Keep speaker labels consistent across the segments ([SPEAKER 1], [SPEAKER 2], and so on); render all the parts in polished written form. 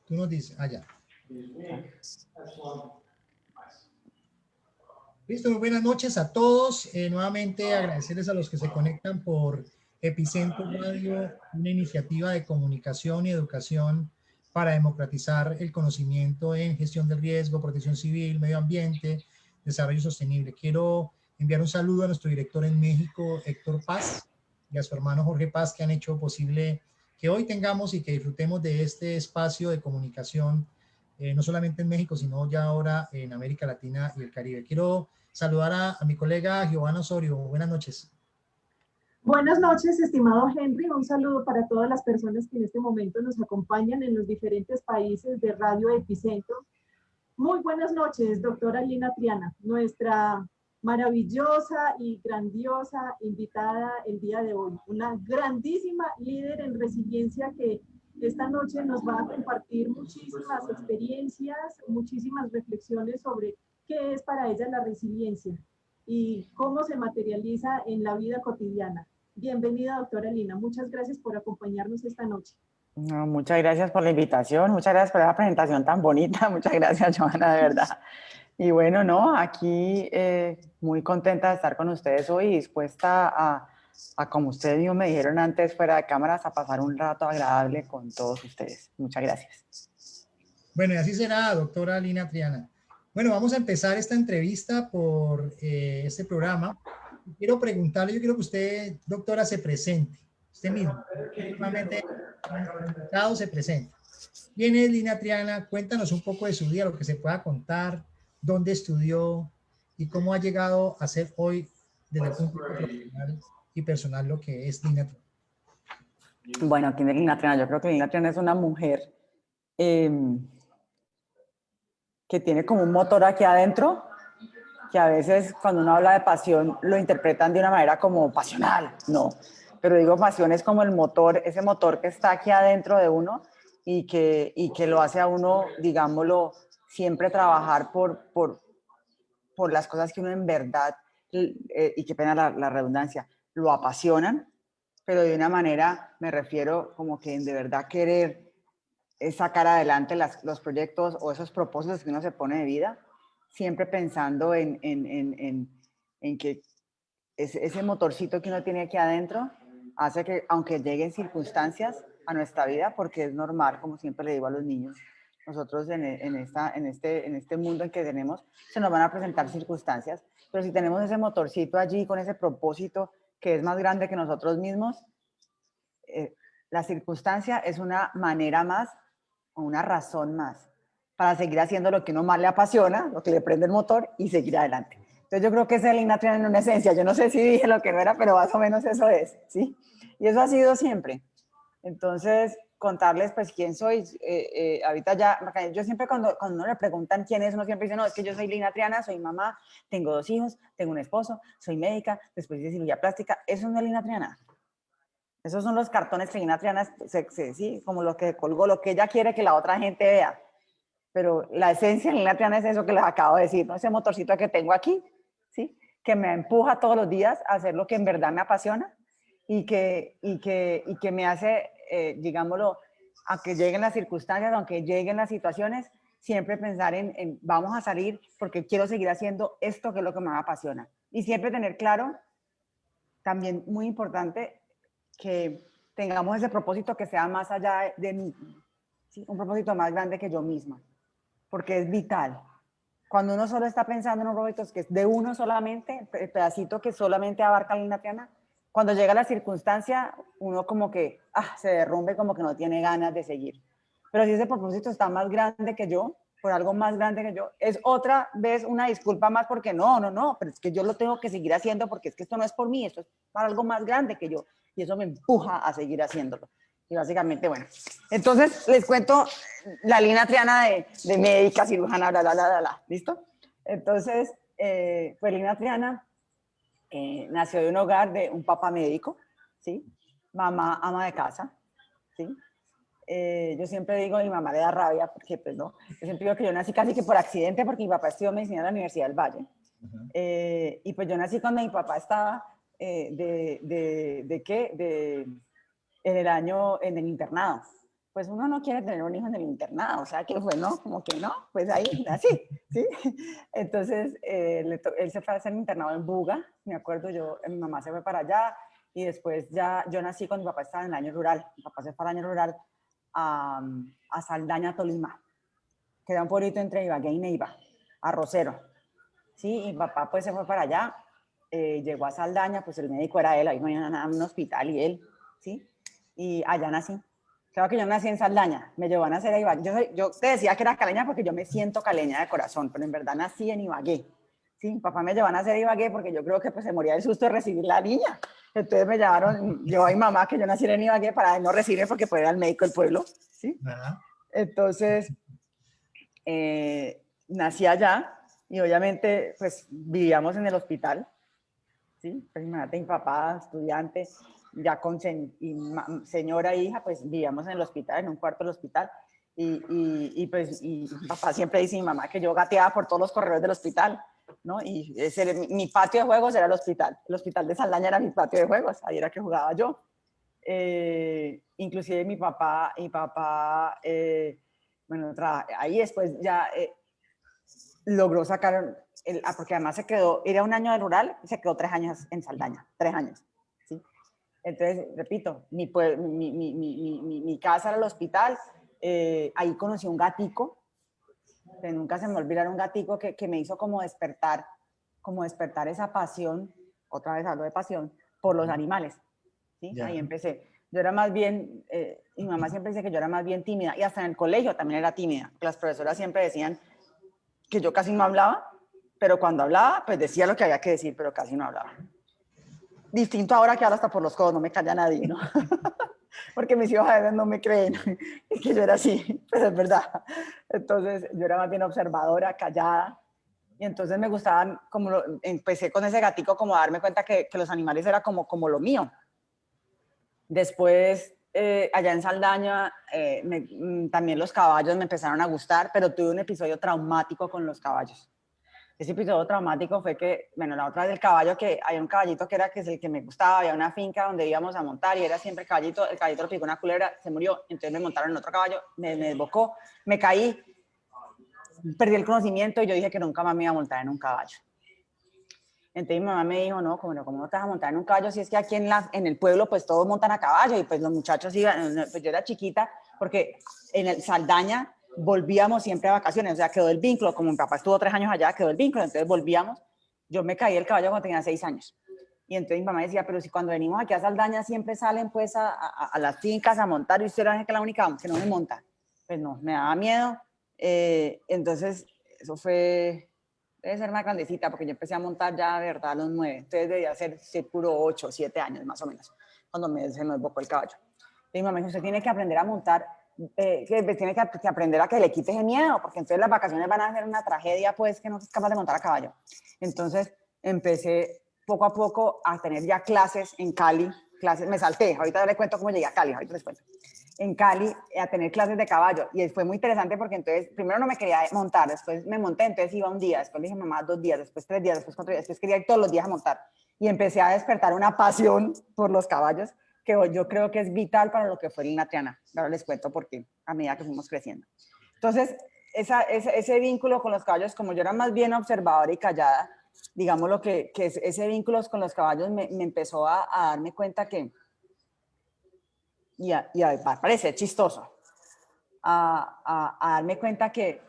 [SPEAKER 1] Tú nos dices, allá. Listo, muy buenas noches a todos. Nuevamente agradecerles a los que se conectan por Epicentro Radio, una iniciativa de comunicación y educación para democratizar el conocimiento en gestión del riesgo, protección civil, medio ambiente, desarrollo sostenible. Quiero enviar un saludo a nuestro director en México, Héctor Paz, y a su hermano Jorge Paz, que han hecho posible que hoy tengamos y que disfrutemos de este espacio de comunicación, no solamente en México, sino ya ahora en América Latina y el Caribe. Quiero saludar a mi colega Giovanna Osorio. Buenas noches.
[SPEAKER 2] Buenas noches, estimado Henry. Un saludo para todas las personas que en este momento nos acompañan en los diferentes países de Radio Epicentro. Muy buenas noches, doctora Lina Triana, nuestra maravillosa y grandiosa invitada el día de hoy. Una grandísima líder en resiliencia que esta noche nos va a compartir muchísimas experiencias, muchísimas reflexiones sobre qué es para ella la resiliencia y cómo se materializa en la vida cotidiana. Bienvenida, doctora Lina. Muchas gracias por acompañarnos esta noche.
[SPEAKER 3] No, muchas gracias por la invitación, muchas gracias por esa presentación tan bonita, muchas gracias, Johanna, de verdad. Y bueno, no, aquí muy contenta de estar con ustedes hoy y dispuesta como ustedes mismos me dijeron antes fuera de cámaras, a pasar un rato agradable con todos ustedes. Muchas gracias.
[SPEAKER 1] Bueno, y así será, doctora Lina Triana. Bueno, vamos a empezar esta entrevista por este programa. Quiero preguntarle, yo quiero que usted, doctora, se presente, usted mismo. Normalmente, nuestro invitado se presenta. ¿Quién es Lina Triana? Cuéntanos un poco de su vida, lo que se pueda contar, dónde estudió y cómo ha llegado a ser hoy, desde el punto de vista profesional y personal, lo que es Lina Triana.
[SPEAKER 3] Bueno, ¿quién es Lina Triana? Yo creo que Lina Triana es una mujer que tiene como un motor aquí adentro, que a veces cuando uno habla de pasión lo interpretan de una manera como pasional, no, pero digo pasión es como el motor, ese motor que está aquí adentro de uno y que lo hace a uno, digámoslo, siempre trabajar por las cosas que uno en verdad, y qué pena la redundancia, lo apasionan, pero de una manera, me refiero como que de verdad querer sacar adelante los proyectos o esos propósitos que uno se pone de vida, siempre pensando en que ese motorcito que uno tiene aquí adentro hace que, aunque lleguen circunstancias a nuestra vida, porque es normal, como siempre le digo a los niños, nosotros en este mundo en que tenemos, se nos van a presentar circunstancias, pero si tenemos ese motorcito allí con ese propósito que es más grande que nosotros mismos, la circunstancia es una manera más o una razón más para seguir haciendo lo que uno más le apasiona, lo que le prende el motor y seguir adelante. Entonces yo creo que esa es Lina Triana en una esencia. Yo no sé si dije lo que no era, pero más o menos eso es, ¿sí? Y eso ha sido siempre. Entonces, contarles pues quién soy, ahorita ya, yo siempre cuando uno le preguntan quién es, uno siempre dice, no, es que yo soy Lina Triana, soy mamá, tengo 2 hijos, tengo un esposo, soy médica, después hice cirugía plástica, eso no es Lina Triana. Esos son los cartones que Lina Triana, sí, como lo que colgó, lo que ella quiere que la otra gente vea. Pero la esencia de Lina Triana es eso que les acabo de decir, ¿no? Ese motorcito que tengo aquí, ¿sí? Que me empuja todos los días a hacer lo que en verdad me apasiona y que me hace, digámoslo, aunque lleguen las circunstancias, aunque lleguen las situaciones, siempre pensar en vamos a salir porque quiero seguir haciendo esto que es lo que más me apasiona. Y siempre tener claro, también muy importante, que tengamos ese propósito que sea más allá de mí, ¿sí? Un propósito más grande que yo misma, porque es vital. Cuando uno solo está pensando en un propósito que es de uno solamente, el pedacito que solamente abarca la Lina Triana, cuando llega la circunstancia, uno como que se derrumbe, como que no tiene ganas de seguir. Pero si ese propósito está más grande que yo, por algo más grande que yo, es otra vez una disculpa más porque no, pero es que yo lo tengo que seguir haciendo porque es que esto no es por mí, esto es para algo más grande que yo. Y eso me empuja a seguir haciéndolo. Y básicamente, bueno, entonces les cuento la Lina Triana de médica, cirujana, ¿listo? Entonces, pues Lina Triana nació de un hogar de un papá médico, ¿sí? Mamá ama de casa, ¿sí? Yo siempre digo, mi mamá le da rabia, porque pues no, yo siempre digo que yo nací casi que por accidente, porque mi papá estudió medicina en la Universidad del Valle, y pues yo nací cuando mi papá estaba en el internado, pues uno no quiere tener un hijo en el internado, o sea que fue, no, como que no, pues ahí, así, ¿sí? Entonces, él se fue a hacer un internado en Buga, me acuerdo yo, mi mamá se fue para allá, y después ya, yo nací cuando mi papá estaba en el año rural, mi papá se fue al año rural a Saldaña, Tolima, que era un pueblito entre Ibagué y Neiva, a Rosero, ¿sí? Y mi papá pues se fue para allá, llegó a Saldaña, pues el médico era él, ahí no iban a un hospital y él, ¿sí? Y allá nací. Claro que yo nací en Saldaña, me llevó a nacer a Ibagué. Yo te decía que era caleña porque yo me siento caleña de corazón, pero en verdad nací en Ibagué. Sí, mi papá me llevó a nacer a Ibagué porque yo creo que pues, se moría del susto de recibir la niña. Entonces me llevó a mi mamá que yo naciera en Ibagué para no recibirme porque pues, era el médico del pueblo. ¿Sí? Entonces, nací allá y obviamente pues vivíamos en el hospital. ¿Sí? Pues imagínate, mi papá, estudiante, ya con señora e hija, pues vivíamos en el hospital, en un cuarto del hospital. Pues mi papá siempre dice, mi mamá, que yo gateaba por todos los corredores del hospital, ¿no? Y ese, mi patio de juegos era el hospital de Saldaña era mi patio de juegos, ahí era que jugaba yo. Inclusive mi papá, bueno, ahí después ya logró sacar, porque además se quedó, era un año de rural, se quedó 3 años en Saldaña, 3 años, ¿sí? Entonces, repito, mi casa era el hospital, ahí conocí un gatico, que nunca se me olvidará, un gatico que me hizo como despertar esa pasión, otra vez hablo de pasión, por los animales, ¿sí? Yeah. Ahí empecé. Yo era más bien, mi mamá siempre dice que yo era más bien tímida, y hasta en el colegio también era tímida. Las profesoras siempre decían que yo casi no hablaba, pero cuando hablaba, pues decía lo que había que decir, pero casi no hablaba. Distinto ahora que hablo hasta por los codos, no me calla nadie, ¿no? Porque mis hijos a veces no me creen que yo era así, pero es verdad. Entonces, yo era más bien observadora, callada, y entonces me gustaban, empecé con ese gatico como a darme cuenta que los animales era como lo mío. Después, allá en Saldaña, también los caballos me empezaron a gustar, pero tuve un episodio traumático con los caballos. Ese episodio traumático fue que, bueno, la otra vez del caballo, que hay un caballito que es el que me gustaba, había una finca donde íbamos a montar y era siempre el caballito lo picó una culebra, se murió, entonces me montaron en otro caballo, me desbocó, me caí, perdí el conocimiento y yo dije que nunca más me iba a montar en un caballo. Entonces mi mamá me dijo, no, ¿cómo no te vas a montar en un caballo? Si es que aquí en el pueblo pues todos montan a caballo y pues los muchachos iban, pues yo era chiquita porque en el Saldaña volvíamos siempre a vacaciones, o sea, quedó el vínculo, como mi papá estuvo 3 años allá, quedó el vínculo, entonces volvíamos. Yo me caí del caballo cuando tenía 6 años. Y entonces mi mamá decía, pero si cuando venimos aquí a Saldaña siempre salen pues a las fincas a montar, y usted era la única que no me monta. Pues no, me daba miedo. Entonces, eso fue, debe ser más grandecita, porque yo empecé a montar ya, de verdad, a los 9. Entonces debía ser puro 8, 7 años más o menos, cuando se me desbocó el caballo. Y mi mamá dijo, usted tiene que aprender a montar, tiene que aprender a que le quites el miedo, porque entonces las vacaciones van a ser una tragedia, pues, que no es capaz de montar a caballo. Entonces empecé poco a poco a tener ya clases en Cali, me salté, ahorita les cuento cómo llegué a Cali, ahorita les cuento. En Cali a tener clases de caballo, y fue muy interesante porque entonces, primero no me quería montar, después me monté, entonces iba un día, después le dije mamá 2 días, después 3 días, después 4 días, después quería ir todos los días a montar, y empecé a despertar una pasión por los caballos, que yo creo que es vital para lo que fue Lina Triana. Ahora les cuento por qué, a medida que fuimos creciendo. Entonces, ese vínculo con los caballos, como yo era más bien observadora y callada, digamos lo que ese vínculo con los caballos me empezó a darme cuenta que, y parece chistoso, a darme cuenta que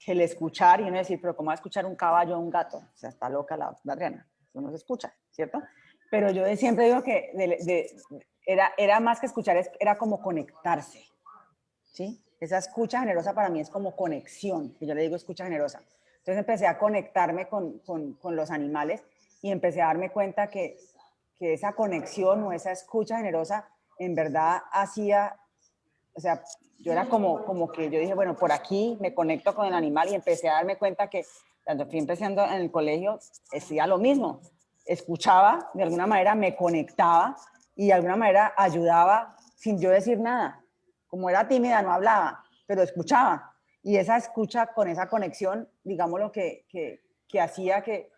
[SPEAKER 3] el escuchar, y uno decir, pero ¿cómo va a escuchar un caballo o un gato? O sea, está loca la Adriana, eso no se escucha, ¿cierto? Pero yo siempre digo que era más que escuchar, era como conectarse, ¿sí? Esa escucha generosa para mí es como conexión, que yo le digo escucha generosa. Entonces empecé a conectarme con los animales y empecé a darme cuenta que esa conexión o esa escucha generosa en verdad hacía, o sea, yo era como que yo dije, bueno, por aquí me conecto con el animal y empecé a darme cuenta que cuando fui empezando en el colegio, hacía lo mismo. Escuchaba, de alguna manera me conectaba y de alguna manera ayudaba sin yo decir nada. Como era tímida, no hablaba, pero escuchaba. Y esa escucha con esa conexión, digamos lo que hacía que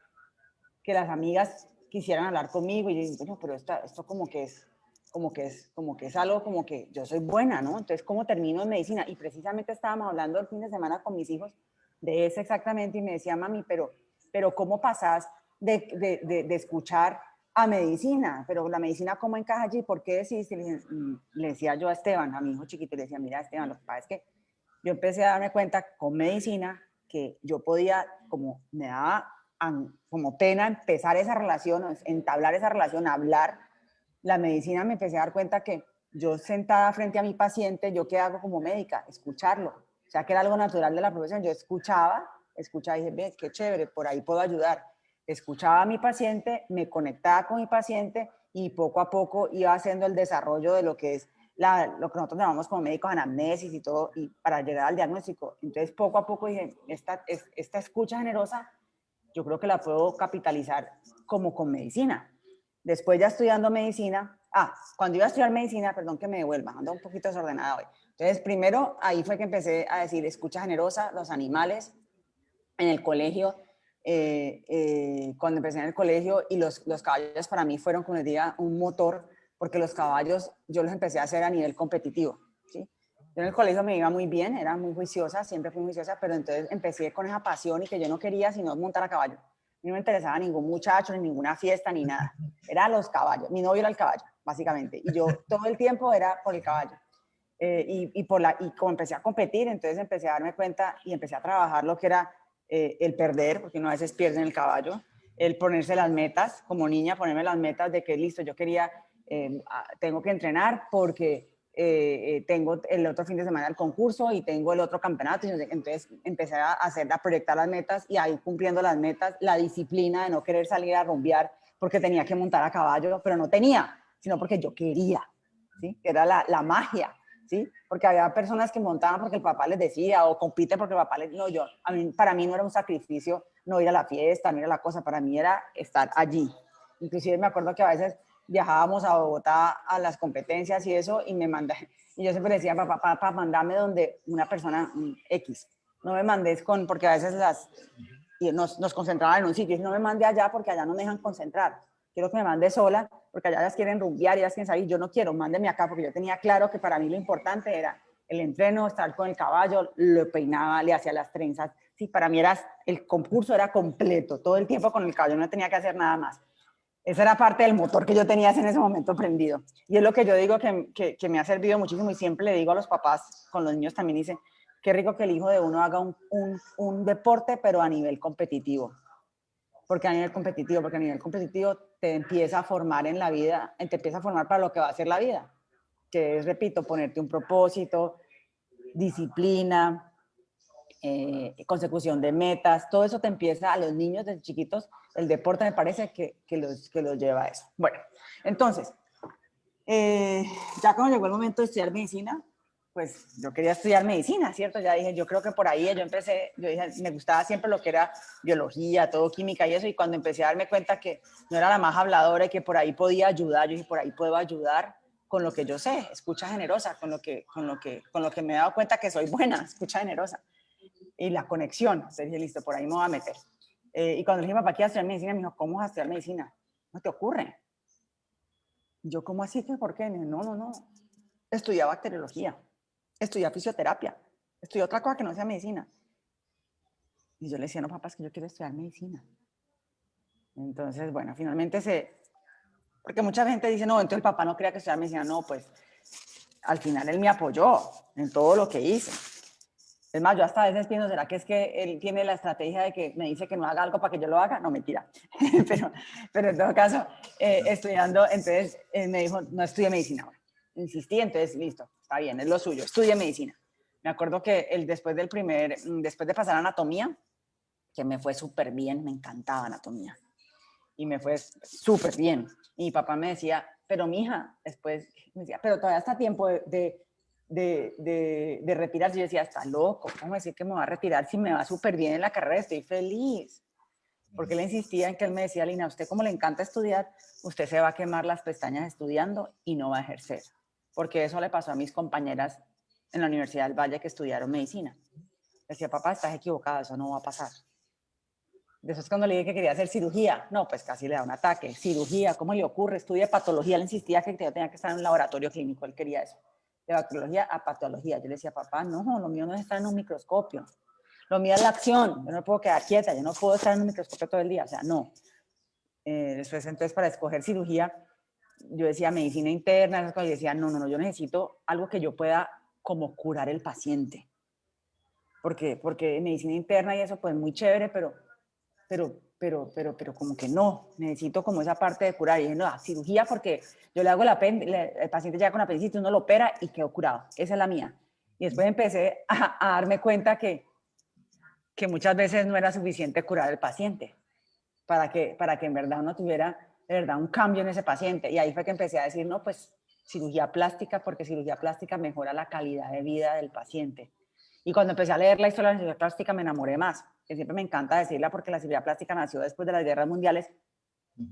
[SPEAKER 3] las amigas quisieran hablar conmigo y yo dije, bueno, pero esto como que es como que es algo como que yo soy buena, ¿no? Entonces, ¿cómo termino en medicina? Y precisamente estábamos hablando el fin de semana con mis hijos de eso exactamente y me decía, mami, pero ¿cómo pasás de escuchar a medicina? Pero la medicina, ¿cómo encaja allí? ¿Por qué decís? Le decía yo a Esteban, a mi hijo chiquito, le decía, mira, Esteban, lo que pasa es que yo empecé a darme cuenta con medicina que yo podía, como me daba como pena empezar esa relación, entablar esa relación, hablar, la medicina me empecé a dar cuenta que yo sentada frente a mi paciente, ¿yo qué hago como médica? Escucharlo. O sea, que era algo natural de la profesión. Yo escuchaba y dije, ve, qué chévere, por ahí puedo ayudar. Escuchaba a mi paciente, me conectaba con mi paciente y poco a poco iba haciendo el desarrollo de lo que es lo que nosotros llamamos como médicos anamnesis y todo, y para llegar al diagnóstico. Entonces, poco a poco dije, esta escucha generosa, yo creo que la puedo capitalizar como con medicina. Después ya estudiando medicina, cuando iba a estudiar medicina, perdón que me devuelva, ando un poquito desordenada hoy. Entonces, primero ahí fue que empecé a decir escucha generosa, los animales en el colegio, cuando empecé en el colegio y los caballos para mí fueron, como les diga, un motor, porque los caballos yo los empecé a hacer a nivel competitivo, ¿sí? Yo en el colegio me iba muy bien, era muy juiciosa, siempre fui juiciosa, pero entonces empecé con esa pasión y que yo no quería sino montar a caballo. A mí no me interesaba ningún muchacho, ni ninguna fiesta, ni nada. Eran los caballos. Mi novio era el caballo, básicamente. Y yo todo el tiempo era por el caballo. Y como empecé a competir, entonces empecé a darme cuenta y empecé a trabajar lo que era el perder, porque uno a veces pierde en el caballo, el ponerse las metas, como niña ponerme las metas de que listo, yo quería, tengo que entrenar porque tengo el otro fin de semana el concurso y tengo el otro campeonato, entonces empecé a proyectar las metas y a ir cumpliendo las metas, la disciplina de no querer salir a rumbear porque tenía que montar a caballo, pero no tenía, sino porque yo quería, ¿sí? Era la magia. ¿Sí? Porque había personas que montaban porque el papá les decía o compiten porque el papá les... No, para mí no era un sacrificio no ir a la fiesta, no ir a la cosa, para mí era estar allí. Inclusive me acuerdo que a veces viajábamos a Bogotá a las competencias y eso, y y yo siempre decía, papá, mandame donde una persona X, no me mandes porque a veces nos concentraban en un sitio, y no me mande allá porque allá no me dejan concentrar, quiero que me mande sola, porque allá ellas quieren rumbear y ellas quieren salir, yo no quiero, mándeme acá, porque yo tenía claro que para mí lo importante era el entreno, estar con el caballo, lo peinaba, le hacía las trenzas, sí, para mí el concurso era completo, todo el tiempo con el caballo, no tenía que hacer nada más. Esa era parte del motor que yo tenía en ese momento prendido. Y es lo que yo digo que me ha servido muchísimo y siempre le digo a los papás, con los niños también dice, qué rico que el hijo de uno haga un deporte, pero a nivel competitivo. Porque a nivel competitivo te empieza a formar en la vida, te empieza a formar para lo que va a ser la vida, que es, repito, ponerte un propósito, disciplina, consecución de metas, todo eso te empieza a los niños desde chiquitos, el deporte me parece que los lleva a eso. Bueno, entonces, ya cuando llegó el momento de estudiar medicina, pues yo quería estudiar medicina, ¿cierto? Ya dije, yo creo que por ahí yo dije, me gustaba siempre lo que era biología, todo química y eso, y cuando empecé a darme cuenta que no era la más habladora y que por ahí podía ayudar, yo dije, por ahí puedo ayudar con lo que yo sé, escucha generosa, con lo que me he dado cuenta que soy buena, escucha generosa. Y la conexión, entonces dije, listo, por ahí me voy a meter. Y cuando le dije, papá, quiero estudiar medicina, me dijo, ¿cómo vas a estudiar medicina? ¿No te ocurre? Yo, ¿cómo así? ¿Por qué? No. Estudié bacteriología, estudié fisioterapia, estudié otra cosa que no sea medicina. Y yo le decía, no, papá, es que yo quiero estudiar medicina. Entonces, bueno, finalmente porque mucha gente dice, no, entonces el papá no quería que estudiara medicina. No, pues al final él me apoyó en todo lo que hice. Es más, yo hasta a veces pienso, ¿será que es que él tiene la estrategia de que me dice que no haga algo para que yo lo haga? No, mentira. pero en todo caso, estudiando, entonces me dijo, no estudie medicina. Bueno, insistí, entonces, listo, está bien, es lo suyo, estudie medicina. Me acuerdo que después de pasar anatomía, que me fue súper bien, me encantaba anatomía. Y me fue súper bien. Y mi papá me decía, pero mija, después me decía, pero todavía está tiempo de retirarse. Yo decía, está loco, ¿cómo decir que me va a retirar si me va súper bien en la carrera? Estoy feliz. Porque él insistía en que él me decía, Lina, a usted como le encanta estudiar, usted se va a quemar las pestañas estudiando y no va a ejercer. Porque eso le pasó a mis compañeras en la Universidad del Valle que estudiaron medicina. Decía, papá, estás equivocada, eso no va a pasar. Después cuando le dije que quería hacer cirugía, no, pues casi le da un ataque. Cirugía, ¿cómo le ocurre? Estudia patología, él insistía que yo tenía que estar en un laboratorio clínico, él quería eso. De bacteriología a patología. Yo le decía, papá, no, lo mío no es estar en un microscopio. Lo mío es la acción, yo no puedo quedar quieta, yo no puedo estar en un microscopio todo el día, o sea, no. Después, entonces, para escoger cirugía, yo decía medicina interna, esas cosas, y decía, no, yo necesito algo que yo pueda como curar el paciente. Porque medicina interna y eso, pues muy chévere, pero como que no, necesito como esa parte de curar. Y dije, no, cirugía porque yo le hago el paciente ya con apendicitis, uno lo opera y quedó curado. Esa es la mía. Y después empecé a darme cuenta que muchas veces no era suficiente curar al paciente para que en verdad uno tuviera de verdad un cambio en ese paciente. Y ahí fue que empecé a decir, no, pues cirugía plástica, porque cirugía plástica mejora la calidad de vida del paciente. Y cuando empecé a leer la historia de la cirugía plástica me enamoré más, que siempre me encanta decirla porque la cirugía plástica nació después de las guerras mundiales,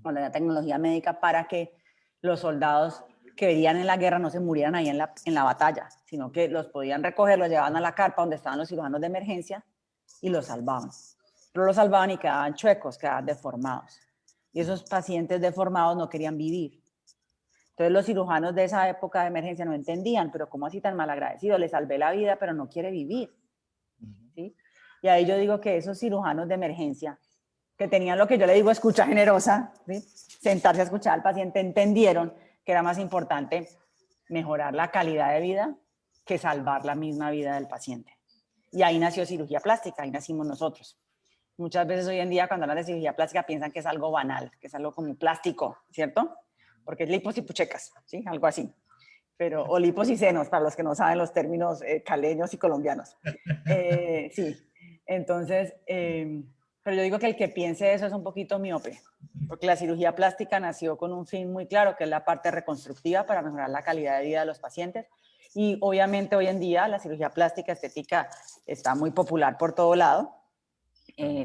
[SPEAKER 3] con la tecnología médica para que los soldados que venían en la guerra no se murieran ahí en la batalla, sino que los podían recoger, los llevaban a la carpa donde estaban los cirujanos de emergencia y los salvaban. Pero los salvaban y quedaban chuecos, quedaban deformados. Y esos pacientes deformados no querían vivir. Entonces los cirujanos de esa época de emergencia no entendían, pero ¿cómo así tan malagradecido? Le salvé la vida, pero no quiere vivir. ¿Sí? Y ahí yo digo que esos cirujanos de emergencia, que tenían lo que yo le digo escucha generosa, ¿sí? Sentarse a escuchar al paciente, entendieron que era más importante mejorar la calidad de vida que salvar la misma vida del paciente. Y ahí nació cirugía plástica, ahí nacimos nosotros. Muchas veces hoy en día cuando hablan de cirugía plástica piensan que es algo banal, que es algo como plástico, ¿cierto? Porque es lipos y puchecas, ¿sí? Algo así. Pero, o lipos y senos, para los que no saben los términos caleños y colombianos. Sí, entonces, pero yo digo que el que piense eso es un poquito miope, porque la cirugía plástica nació con un fin muy claro, que es la parte reconstructiva para mejorar la calidad de vida de los pacientes. Y obviamente hoy en día la cirugía plástica estética está muy popular por todo lado,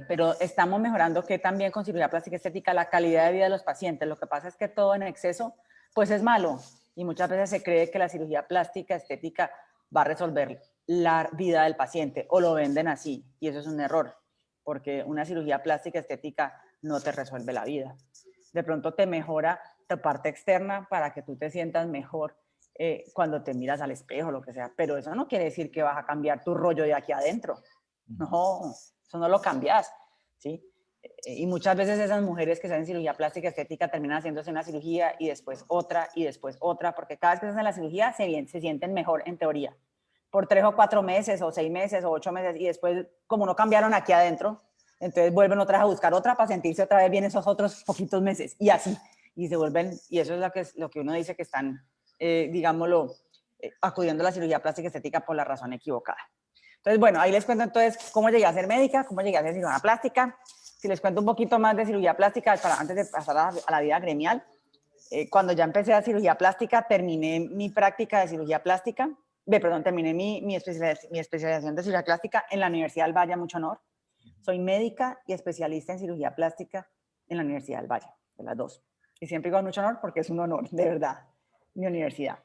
[SPEAKER 3] pero estamos mejorando que también con cirugía plástica estética la calidad de vida de los pacientes. Lo que pasa es que todo en exceso pues es malo y muchas veces se cree que la cirugía plástica estética va a resolver la vida del paciente o lo venden así y eso es un error porque una cirugía plástica estética no te resuelve la vida. De pronto te mejora tu parte externa para que tú te sientas mejor cuando te miras al espejo, lo que sea, pero eso no quiere decir que vas a cambiar tu rollo de aquí adentro. No, eso no lo cambias, ¿sí? Y muchas veces esas mujeres que hacen cirugía plástica estética terminan haciéndose una cirugía y después otra, porque cada vez que se hacen la cirugía se sienten mejor en teoría, por 3 o 4 meses o 6 meses o 8 meses y después como no cambiaron aquí adentro, entonces vuelven otra vez a buscar otra para sentirse otra vez bien esos otros poquitos meses y así, y se vuelven, y eso es lo que uno dice que están, digámoslo, acudiendo a la cirugía plástica estética por la razón equivocada. Entonces, bueno, ahí les cuento entonces cómo llegué a ser médica, cómo llegué a ser cirujana plástica. Si les cuento un poquito más de cirugía plástica, antes de pasar a la vida gremial, cuando ya empecé a cirugía plástica, terminé mi práctica de cirugía plástica, terminé mi especialización de cirugía plástica en la Universidad del Valle, mucho honor. Soy médica y especialista en cirugía plástica en la Universidad del Valle, de las dos. Y siempre digo mucho honor porque es un honor, de verdad, mi universidad.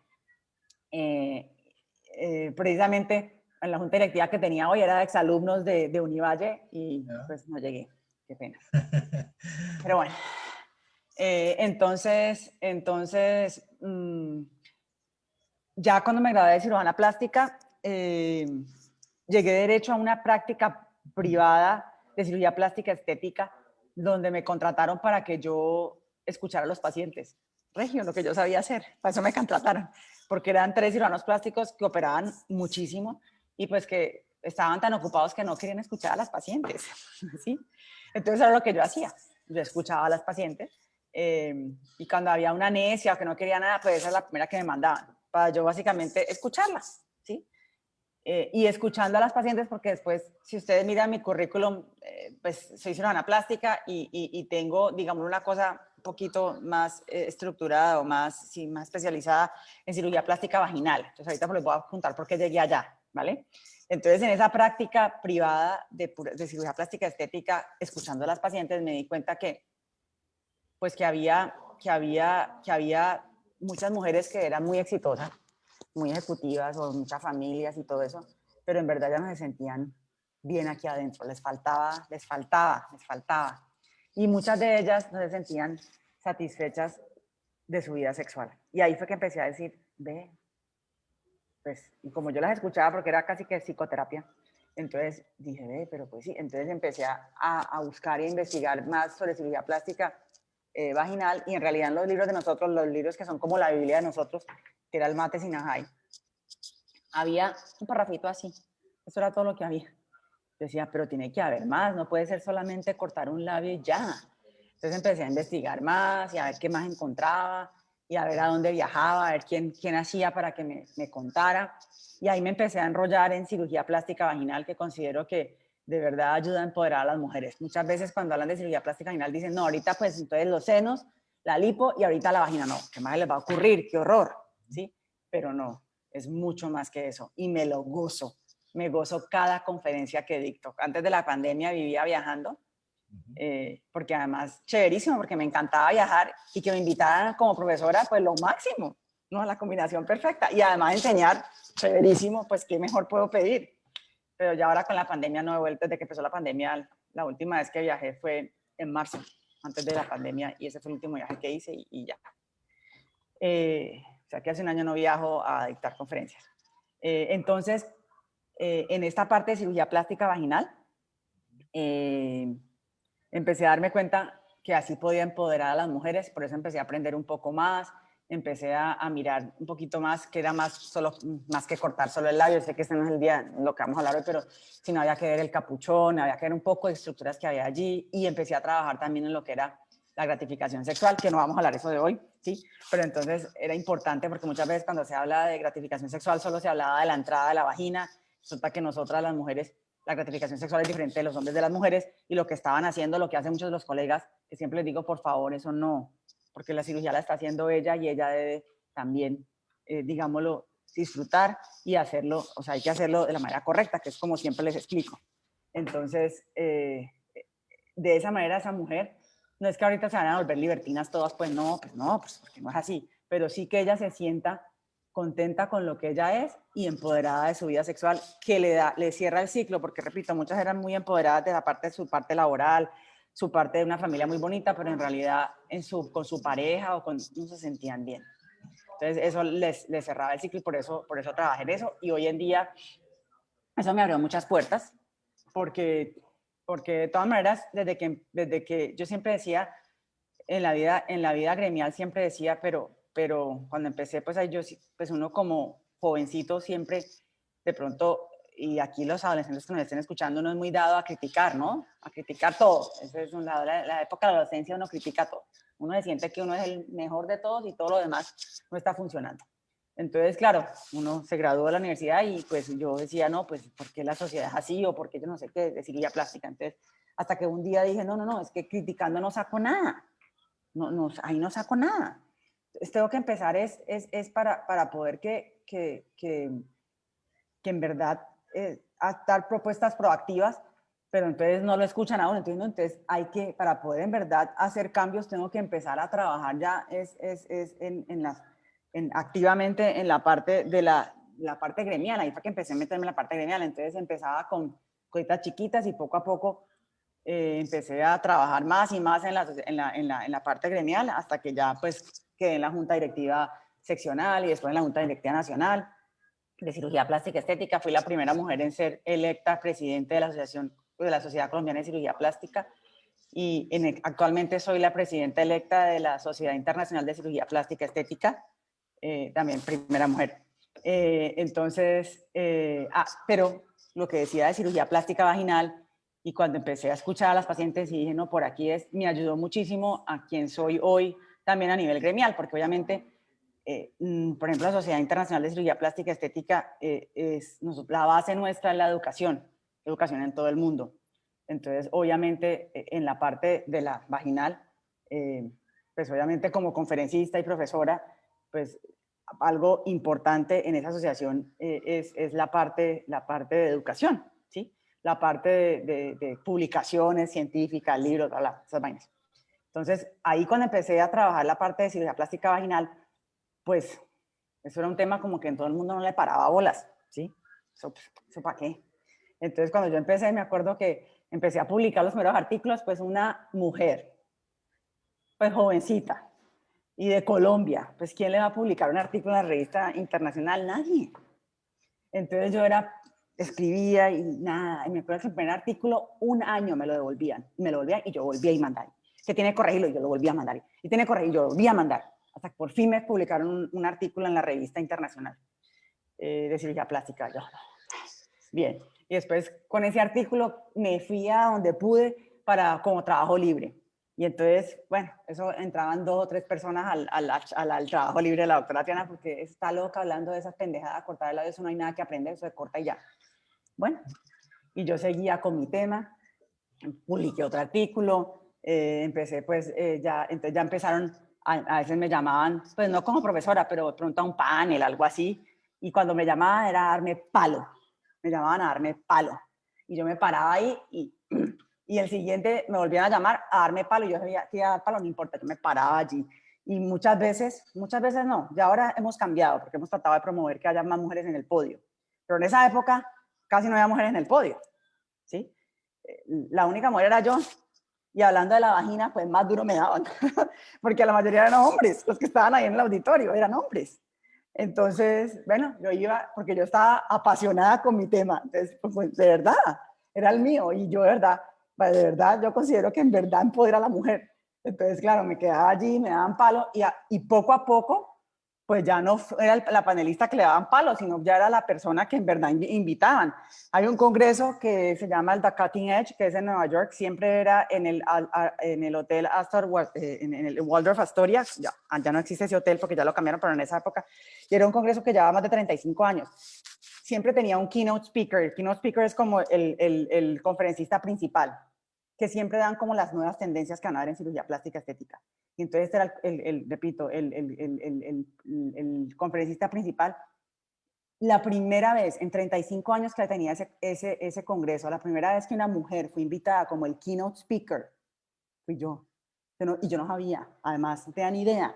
[SPEAKER 3] Precisamente en la junta directiva que tenía hoy era de exalumnos de Univalle y pues no llegué, qué pena. Pero bueno, entonces ya cuando me gradué de cirujana plástica, llegué derecho a una práctica privada de cirugía plástica estética donde me contrataron para que yo escuchara a los pacientes. Regio, lo que yo sabía hacer, para eso me contrataron, porque eran 3 cirujanos plásticos que operaban muchísimo y pues que estaban tan ocupados que no querían escuchar a las pacientes, ¿sí? Entonces era lo que yo hacía, yo escuchaba a las pacientes y cuando había una necia o que no quería nada, pues esa es la primera que me mandaban, para yo básicamente escucharlas, ¿sí? Y escuchando a las pacientes, porque después, si ustedes miran mi currículum, pues soy cirujana plástica y tengo, digamos, una cosa un poquito más estructurada o más, sí, más especializada en cirugía plástica vaginal. Entonces ahorita les voy a contar por qué llegué allá, ¿vale? Entonces en esa práctica privada de cirugía plástica estética, escuchando a las pacientes, me di cuenta que, pues que había muchas mujeres que eran muy exitosas, muy ejecutivas o muchas familias y todo eso, pero en verdad ya no se sentían bien aquí adentro, les faltaba. Y muchas de ellas no se sentían satisfechas de su vida sexual. Y ahí fue que empecé a decir, ve, pues, y como yo las escuchaba porque era casi que psicoterapia, entonces dije, ve, pero pues sí, entonces empecé a buscar e investigar más sobre cirugía plástica vaginal, y en realidad en los libros de nosotros, los libros que son como la Biblia de nosotros, que era el Mate Sinajay, había un parrafito así, eso era todo lo que había. Yo decía, pero tiene que haber más, no puede ser solamente cortar un labio y ya. Entonces empecé a investigar más y a ver qué más encontraba y a ver a dónde viajaba, a ver quién hacía para que me contara. Y ahí me empecé a enrollar en cirugía plástica vaginal, que considero que de verdad ayuda a empoderar a las mujeres. Muchas veces cuando hablan de cirugía plástica vaginal dicen, no, ahorita pues entonces los senos, la lipo y ahorita la vagina. No, ¿qué más les va a ocurrir? ¡Qué horror! ¿Sí? Pero no, es mucho más que eso y me lo gozo. Me gozo cada conferencia que dicto. Antes de la pandemia vivía viajando, porque además, chéverísimo, porque me encantaba viajar y que me invitaran como profesora, pues lo máximo, ¿no? La combinación perfecta. Y además enseñar, chéverísimo, pues qué mejor puedo pedir. Pero ya ahora con la pandemia no he vuelto, desde que empezó la pandemia, la última vez que viajé fue en marzo, antes de la pandemia, y ese fue el último viaje que hice y ya. O sea que hace un año no viajo a dictar conferencias. Entonces, en esta parte de cirugía plástica vaginal, empecé a darme cuenta que así podía empoderar a las mujeres, por eso empecé a aprender un poco más, empecé a mirar un poquito más, que era más que cortar solo el labio. Sé que este no es el día lo que vamos a hablar hoy, pero si no había que ver el capuchón, había que ver un poco de estructuras que había allí, y empecé a trabajar también en lo que era la gratificación sexual, que no vamos a hablar eso de hoy, ¿sí? Pero entonces era importante porque muchas veces cuando se habla de gratificación sexual solo se hablaba de la entrada de la vagina. Resulta que nosotras las mujeres, la gratificación sexual es diferente de los hombres de las mujeres, y lo que estaban haciendo, lo que hacen muchos de los colegas, que siempre les digo, por favor, eso no, porque la cirugía la está haciendo ella y ella debe también, digámoslo, disfrutar y hacerlo, o sea, hay que hacerlo de la manera correcta, que es como siempre les explico. Entonces, de esa manera esa mujer, no es que ahorita se van a volver libertinas todas, pues no, pues porque no es así, pero sí que ella se sienta contenta con lo que ella es y empoderada de su vida sexual, que le cierra el ciclo, porque repito, muchas eran muy empoderadas de la parte de su parte laboral, su parte de una familia muy bonita, pero en realidad con su pareja no se sentían bien. Entonces eso les cerraba el ciclo, y por eso trabajé en eso, y hoy en día eso me abrió muchas puertas, porque de todas maneras, desde que yo siempre decía, en la vida gremial siempre decía, pero cuando empecé, pues ahí pues uno como jovencito siempre, de pronto, y aquí los adolescentes que nos estén escuchando, uno es muy dado a criticar, ¿no? A criticar todo. Esa es la época de la adolescencia, uno critica todo. Uno se siente que uno es el mejor de todos y todo lo demás no está funcionando. Entonces, claro, uno se graduó de la universidad y pues yo decía, no, pues ¿por qué la sociedad es así? O ¿por qué yo no sé qué? De cirugía plástica. Entonces, hasta que un día dije, no, es que criticando no saco nada. Ahí no saco nada. Entonces, tengo que empezar es para poder que en verdad dar propuestas proactivas, pero entonces no lo escuchan aún. Entonces hay que, para poder en verdad hacer cambios, tengo que empezar a trabajar ya activamente en la parte de la parte gremial. Ahí fue que empecé a meterme en la parte gremial. Entonces empezaba con cositas chiquitas y poco a poco empecé a trabajar más y más en la parte gremial, hasta que ya pues quedé en la junta directiva seccional y después en la junta directiva nacional de cirugía plástica estética. Fui la primera mujer en ser electa presidente de la Sociedad Colombiana de Cirugía Plástica, y actualmente soy la presidenta electa de la Sociedad Internacional de Cirugía Plástica Estética, también primera mujer. Pero lo que decía de cirugía plástica vaginal, y cuando empecé a escuchar a las pacientes y dije, no, por aquí me ayudó muchísimo a quien soy hoy, también a nivel gremial, porque obviamente, por ejemplo, la Sociedad Internacional de Cirugía Plástica Estética, la base nuestra es la educación en todo el mundo. Entonces, obviamente, en la parte de la vaginal, pues obviamente como conferencista y profesora, pues algo importante en esa asociación es la parte de educación, ¿sí? La parte de publicaciones científicas, libros, esas vainas. Entonces, ahí cuando empecé a trabajar la parte de cirugía plástica vaginal, pues eso era un tema como que en todo el mundo no le paraba bolas, ¿sí? ¿Eso para qué? Entonces, cuando yo empecé, me acuerdo que empecé a publicar los primeros artículos, pues una mujer, pues jovencita, y de Colombia, pues ¿quién le va a publicar un artículo en la revista internacional? Nadie. Entonces yo escribía y nada, y me acuerdo que el primer artículo, un año me lo devolvían y yo volvía a mandar. Que tiene corregido y yo lo volvía a mandar. Y tiene corregido y yo lo volvía a mandar. Hasta que por fin me publicaron un artículo en la revista internacional de cirugía plástica. Yo, bien. Y después con ese artículo me fui a donde pude como trabajo libre. Y entonces, bueno, eso entraban 2 o 3 personas al trabajo libre de la doctora Triana, porque está loca hablando de esas pendejadas, cortar el labio, eso no hay nada que aprender, eso se corta y ya. Bueno, y yo seguía con mi tema, publiqué otro artículo, empecé pues, entonces ya empezaron, a veces me llamaban, pues no como profesora, pero de pronto a un panel, algo así, y cuando me llamaban era a darme palo, me llamaban a darme palo, y yo me paraba ahí y el siguiente me volvían a llamar a darme palo, y yo sabía que iba a dar palo, no importa, yo me paraba allí. Y muchas veces no, ya ahora hemos cambiado, porque hemos tratado de promover que haya más mujeres en el podio. Pero en esa época casi no había mujeres en el podio, ¿sí? La única mujer era yo, y hablando de la vagina, pues más duro me daban, porque la mayoría eran hombres, los que estaban ahí en el auditorio eran hombres. Entonces, bueno, yo iba, porque yo estaba apasionada con mi tema, entonces, pues de verdad, era el mío, y yo de verdad, yo considero que en verdad empodera a la mujer. Entonces, claro, me quedaba allí, me daban palo, y poco a poco, pues ya no era la panelista que le daban palo, sino ya era la persona que en verdad invitaban. Hay un congreso que se llama el The Cutting Edge, que es en Nueva York, siempre era en el hotel Astor, en el Waldorf Astoria, ya no existe ese hotel porque ya lo cambiaron, pero en esa época, y era un congreso que llevaba más de 35 años. Siempre tenía un keynote speaker. El keynote speaker es como el conferencista principal, que siempre dan como las nuevas tendencias que van a haber en cirugía plástica estética. Y entonces este era repito, el conferencista principal. La primera vez en 35 años que tenía ese congreso, la primera vez que una mujer fue invitada como el keynote speaker, fui yo. Y yo no sabía, además, no tenía ni idea.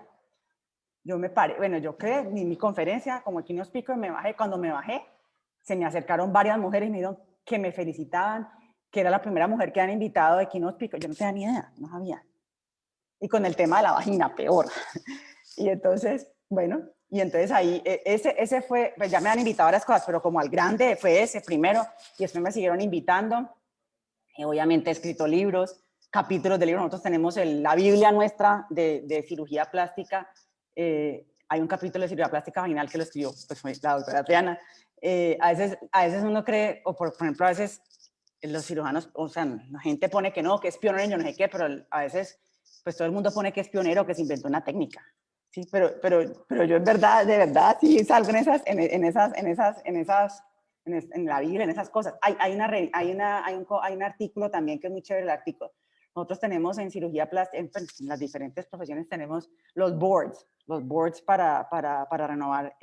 [SPEAKER 3] Yo me paré, bueno, yo creé mi conferencia como el keynote speaker, me bajé. Cuando me bajé, se me acercaron varias mujeres y me dijeron que me felicitaban, que era la primera mujer que han invitado de keynote speaker. Yo no tenía ni idea, no sabía. Y con el tema de la vagina, peor. Y entonces, bueno, y entonces ahí, ese fue, pues ya me han invitado a varias cosas, pero como al grande fue ese primero, y después me siguieron invitando. Y obviamente he escrito libros, capítulos de libros. Nosotros tenemos la Biblia nuestra de cirugía plástica. Hay un capítulo de cirugía plástica vaginal que lo escribió pues, la doctora Triana. A veces uno cree, o por ejemplo, a veces los cirujanos, o sea, la gente pone que no, que es pionero, yo no sé qué, pero a veces pues todo el mundo pone que es pionero, que se inventó una técnica. Sí, pero yo en verdad, de verdad, sí salgo en la Biblia, en esas cosas. Hay un artículo también que es muy chévere el artículo. Nosotros tenemos en cirugía plástica, en las diferentes profesiones tenemos los boards para renovar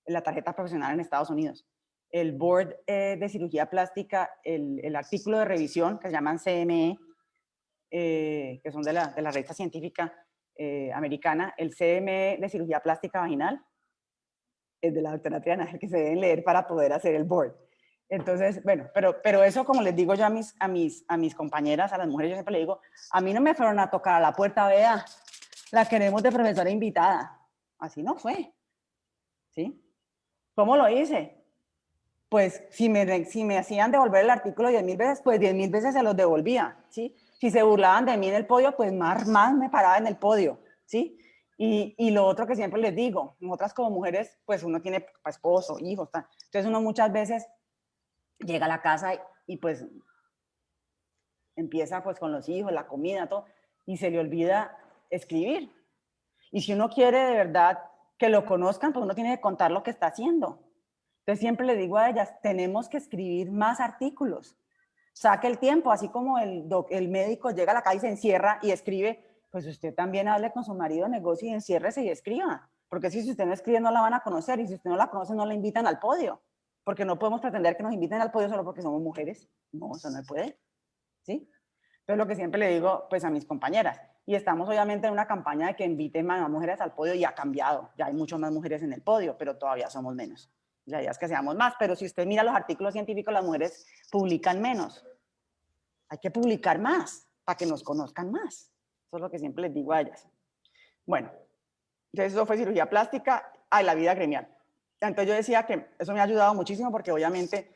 [SPEAKER 3] la tarjeta profesional en Estados Unidos. El board de cirugía plástica, el artículo de revisión que se llaman CME, que son de la revista científica americana, el CME de cirugía plástica vaginal, es de la doctora Triana, el que se deben leer para poder hacer el board. Entonces, bueno, pero eso, como les digo yo a mis compañeras, a las mujeres, yo siempre les digo, a mí no me fueron a tocar a la puerta, vea, la queremos de profesora invitada. Así no fue. ¿Sí? ¿Cómo lo hice? Pues si me hacían devolver el artículo 10.000 veces, pues 10.000 veces se los devolvía, ¿sí? Si se burlaban de mí en el podio, pues más me paraba en el podio, ¿sí? Y lo otro que siempre les digo, nosotras como mujeres, pues uno tiene esposo, hijos, entonces uno muchas veces llega a la casa y pues empieza pues con los hijos, la comida, todo, y se le olvida escribir. Y si uno quiere de verdad que lo conozcan, pues uno tiene que contar lo que está haciendo. Entonces siempre le digo a ellas, tenemos que escribir más artículos. Saque el tiempo, así como el médico llega a la calle y se encierra y escribe, pues usted también hable con su marido, negocie y enciérrese y escriba. Porque si usted no escribe no la van a conocer, y si usted no la conoce no la invitan al podio. Porque no podemos pretender que nos inviten al podio solo porque somos mujeres. No, eso no puede. ¿Sí? Entonces lo que siempre le digo pues a mis compañeras, y estamos obviamente en una campaña de que inviten más mujeres al podio y ha cambiado. Ya hay muchas más mujeres en el podio, pero todavía somos menos. La idea es que seamos más, pero si usted mira los artículos científicos, las mujeres publican menos. Hay que publicar más para que nos conozcan más. Eso es lo que siempre les digo a ellas. Bueno, entonces eso fue cirugía plástica a la vida gremial. Entonces yo decía que eso me ha ayudado muchísimo porque obviamente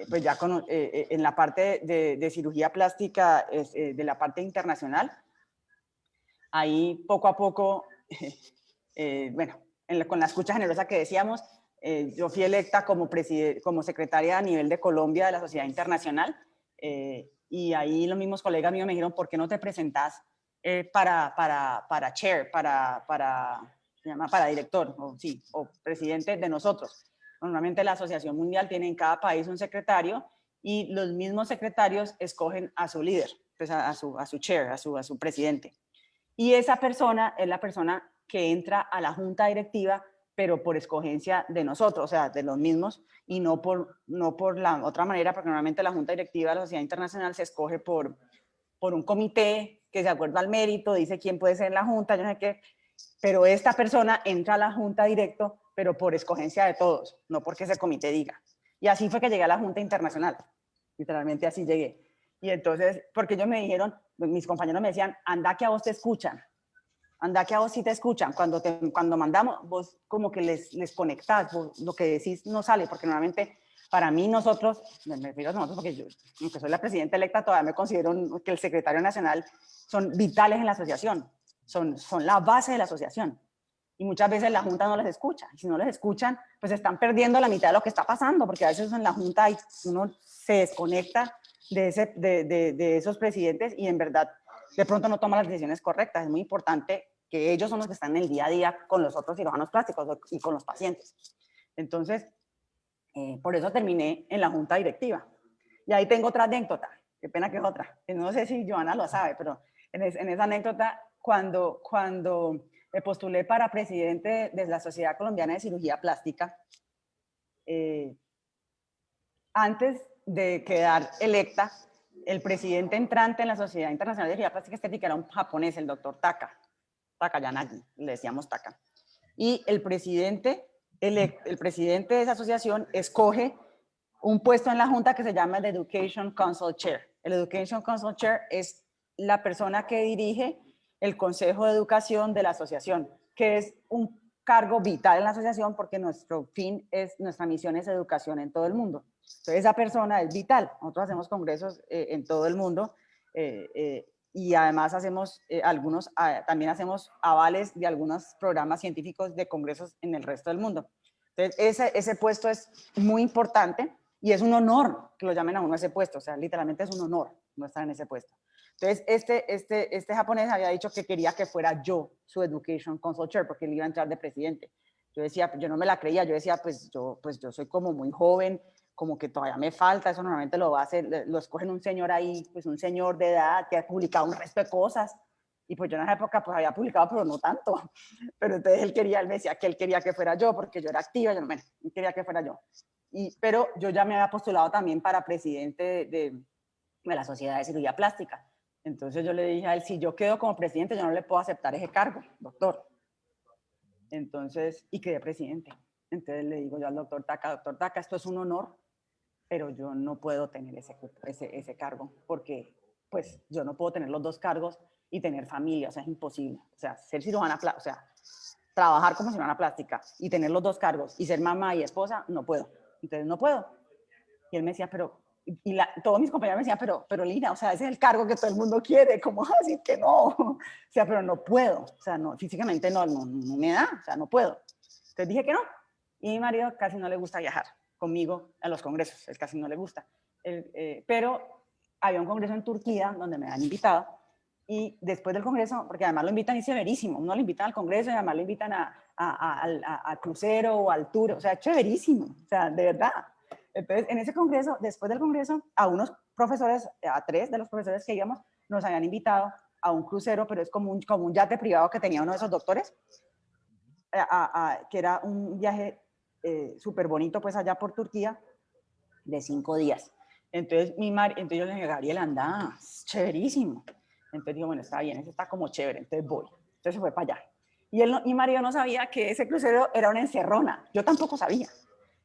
[SPEAKER 3] pues ya en la parte de cirugía plástica, de la parte internacional, ahí poco a poco, bueno, con la escucha generosa que decíamos, yo fui electa como secretaria a nivel de Colombia de la Sociedad Internacional, y ahí los mismos colegas míos me dijeron, ¿por qué no te presentas para chair, se llama para director, o, sí, o presidente de nosotros? Normalmente la Asociación Mundial tiene en cada país un secretario y los mismos secretarios escogen a su líder, pues a su chair, a su presidente. Y esa persona es la persona que entra a la junta directiva, pero por escogencia de nosotros, o sea, de los mismos, y no por la otra manera, porque normalmente la junta directiva de la Sociedad Internacional se escoge por un comité que, de acuerdo al mérito, dice quién puede ser en la junta, yo no sé qué, pero esta persona entra a la junta directo, pero por escogencia de todos, no porque ese comité diga. Y así fue que llegué a la junta internacional, literalmente así llegué. Y entonces, porque ellos me dijeron, mis compañeros me decían, anda que a vos te escuchan, anda que a vos sí te escuchan, cuando mandamos, vos como que les conectás, vos, lo que decís no sale, porque normalmente para mí nosotros, me refiero a nosotros porque yo, aunque soy la presidenta electa, todavía me considero que el secretario nacional son vitales en la asociación, son la base de la asociación. Y muchas veces la Junta no les escucha. Y si no les escuchan, pues están perdiendo la mitad de lo que está pasando, porque a veces en la Junta uno se desconecta de esos presidentes y en verdad de pronto no toma las decisiones correctas. Es muy importante que ellos son los que están en el día a día con los otros cirujanos plásticos y con los pacientes. Entonces, por eso terminé en la Junta Directiva. Y ahí tengo otra anécdota, qué pena que es otra. No sé si Joana lo sabe, pero en esa anécdota, cuando me postulé para presidente de la Sociedad Colombiana de Cirugía Plástica, antes de quedar electa, el presidente entrante en la Sociedad Internacional de Cirugía Plástica Estética era un japonés, el doctor Takayanagi, le decíamos Taka. Y el presidente de esa asociación escoge un puesto en la junta que se llama el Education Council Chair. El Education Council Chair es la persona que dirige el Consejo de Educación de la asociación, que es un cargo vital en la asociación porque nuestra misión es educación en todo el mundo. Entonces esa persona es vital. Nosotros hacemos congresos en todo el mundo y además hacemos también hacemos avales de algunos programas científicos de congresos en el resto del mundo. Entonces ese puesto es muy importante y es un honor que lo llamen a uno a ese puesto, o sea, literalmente es un honor no estar en ese puesto. Entonces, este japonés había dicho que quería que fuera yo su Education Council Chair, porque él iba a entrar de presidente. Yo decía, yo no me la creía, yo decía, pues yo soy como muy joven, como que todavía me falta, eso normalmente lo va a hacer, lo escogen un señor ahí, pues un señor de edad que ha publicado un resto de cosas, y pues yo en esa época pues había publicado, pero no tanto. Pero entonces él me decía que él quería que fuera yo, porque yo era activa, yo bueno, él quería que fuera yo. Pero yo ya me había postulado también para presidente de la Sociedad de Cirugía Plástica. Entonces yo le dije a él, si yo quedo como presidente, yo no le puedo aceptar ese cargo, doctor. Entonces, y quedé presidente. Entonces le digo yo al doctor Taka, esto es un honor, pero yo no puedo tener ese cargo, porque pues yo no puedo tener los dos cargos y tener familia, o sea, es imposible. O sea, ser cirujana, o sea, trabajar como cirujana plástica y tener los dos cargos y ser mamá y esposa, no puedo. Entonces no puedo. Y él me decía, todos mis compañeros me decían, pero Lina, o sea, ese es el cargo que todo el mundo quiere, ¿cómo vas a decir que no? O sea, pero no puedo, o sea, no, físicamente no me da, o sea, no puedo. Entonces dije que no. Y mi marido casi no le gusta viajar conmigo a los congresos, él casi no le gusta. Pero había un congreso en Turquía donde me han invitado y después del congreso, porque además lo invitan y severísimo, uno lo invitan al congreso y además lo invitan al crucero o al tour, o sea, chéverísimo, o sea, de verdad. Entonces, en ese congreso, después del congreso, a unos profesores, a 3 de los profesores que íbamos, nos habían invitado a un crucero, pero es como un yate privado que tenía uno de esos doctores, que era un viaje súper bonito, pues allá por Turquía, de 5 días. Entonces, entonces yo le dije, Gabriel, anda, es chéverísimo. Entonces digo, bueno, está bien, ese está como chévere, entonces voy. Entonces se fue para allá. Y mi marido no sabía que ese crucero era una encerrona. Yo tampoco sabía.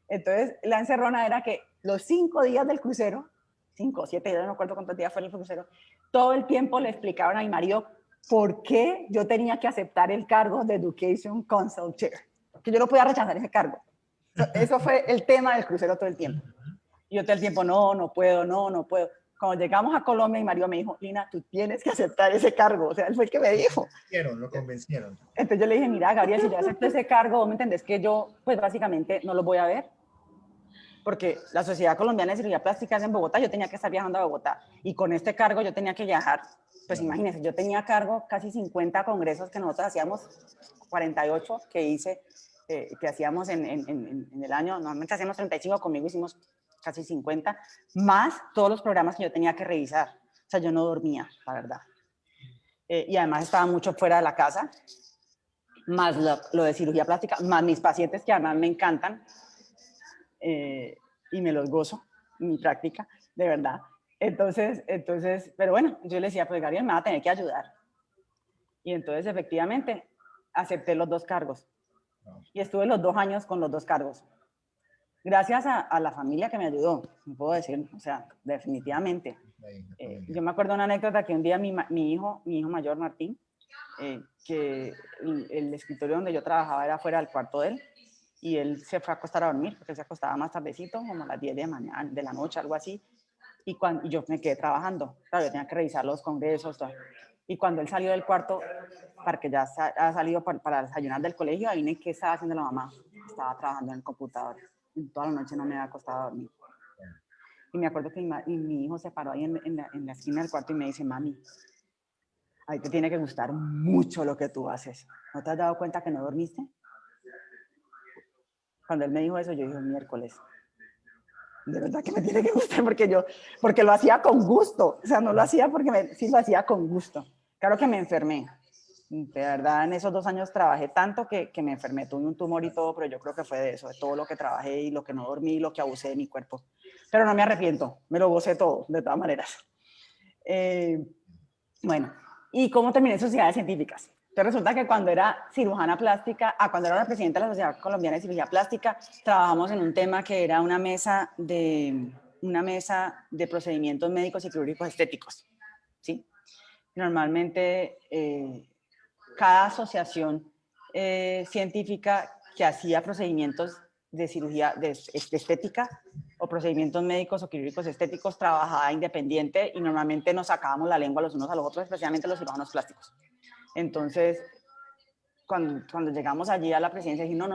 [SPEAKER 3] Entonces, la encerrona era que los 5 días del crucero, 5 o 7 días, no me acuerdo cuántos días fue el crucero, todo el tiempo le explicaban a mi marido por qué yo tenía que aceptar el cargo de Education Council Chair, que yo no podía rechazar ese cargo. Eso fue el tema del crucero todo el tiempo. Y yo todo el tiempo, no puedo, no puedo. Cuando llegamos a Colombia, mi marido me dijo, Lina, tú tienes que aceptar ese cargo. O sea, él fue el que me dijo.
[SPEAKER 1] Lo convencieron.
[SPEAKER 3] Entonces yo le dije, mira, Gabriel, si yo acepto ese cargo, ¿vos me entendés que yo, pues básicamente no lo voy a ver? Porque la Sociedad Colombiana de Cirugía Plástica es en Bogotá, yo tenía que estar viajando a Bogotá. Y con este cargo yo tenía que viajar. Pues imagínense, yo tenía a cargo casi 50 congresos que nosotros hacíamos, 48 que hice, que hacíamos en el año, normalmente hacíamos 35, conmigo hicimos casi 50, más todos los programas que yo tenía que revisar. O sea, yo no dormía, la verdad. Y además estaba mucho fuera de la casa, más lo de cirugía plástica, más mis pacientes que además me encantan y me los gozo en mi práctica, de verdad. Entonces, pero bueno, yo le decía, pues Gabriel, me va a tener que ayudar. Y entonces efectivamente acepté los 2 cargos y estuve los 2 años con los 2 cargos. Gracias a la familia que me ayudó, me puedo decir, o sea, definitivamente. Yo me acuerdo de una anécdota que un día mi hijo mayor, Martín, que el escritorio donde yo trabajaba era fuera del cuarto de él, y él se fue a acostar a dormir, porque él se acostaba más tardecito, como a las 10 de la noche, algo así, y yo me quedé trabajando, claro, yo tenía que revisar los congresos, todo. Y cuando él salió del cuarto, para que ya ha salido para desayunar del colegio, adivinen qué estaba haciendo la mamá, estaba trabajando en el computador, y toda la noche no me había acostado a dormir. Y me acuerdo que mi hijo se paró ahí en la esquina del cuarto y me dice, mami, a ti te tiene que gustar mucho lo que tú haces. ¿No te has dado cuenta que no dormiste? Cuando él me dijo eso, yo dije, miércoles, de verdad que me tiene que gustar porque lo hacía con gusto. O sea, no lo hacía sí lo hacía con gusto. Claro que me enfermé. De verdad, en esos 2 años trabajé tanto que me enfermé. Tuve un tumor y todo, pero yo creo que fue de eso, de todo lo que trabajé y lo que no dormí y lo que abusé de mi cuerpo. Pero no me arrepiento, me lo gocé todo, de todas maneras. Bueno, ¿y cómo terminé en sociedades científicas? Entonces resulta que cuando era cirujana plástica, cuando era la presidenta de la Sociedad Colombiana de Cirugía Plástica, trabajamos en un tema que era una mesa de procedimientos médicos y quirúrgicos estéticos, ¿sí? Normalmente cada asociación científica que hacía procedimientos de cirugía de estética o procedimientos médicos o quirúrgicos estéticos trabajaba independiente y normalmente nos sacábamos la lengua los unos a los otros, especialmente los cirujanos plásticos. Entonces, cuando llegamos allí a la presidencia, dije, no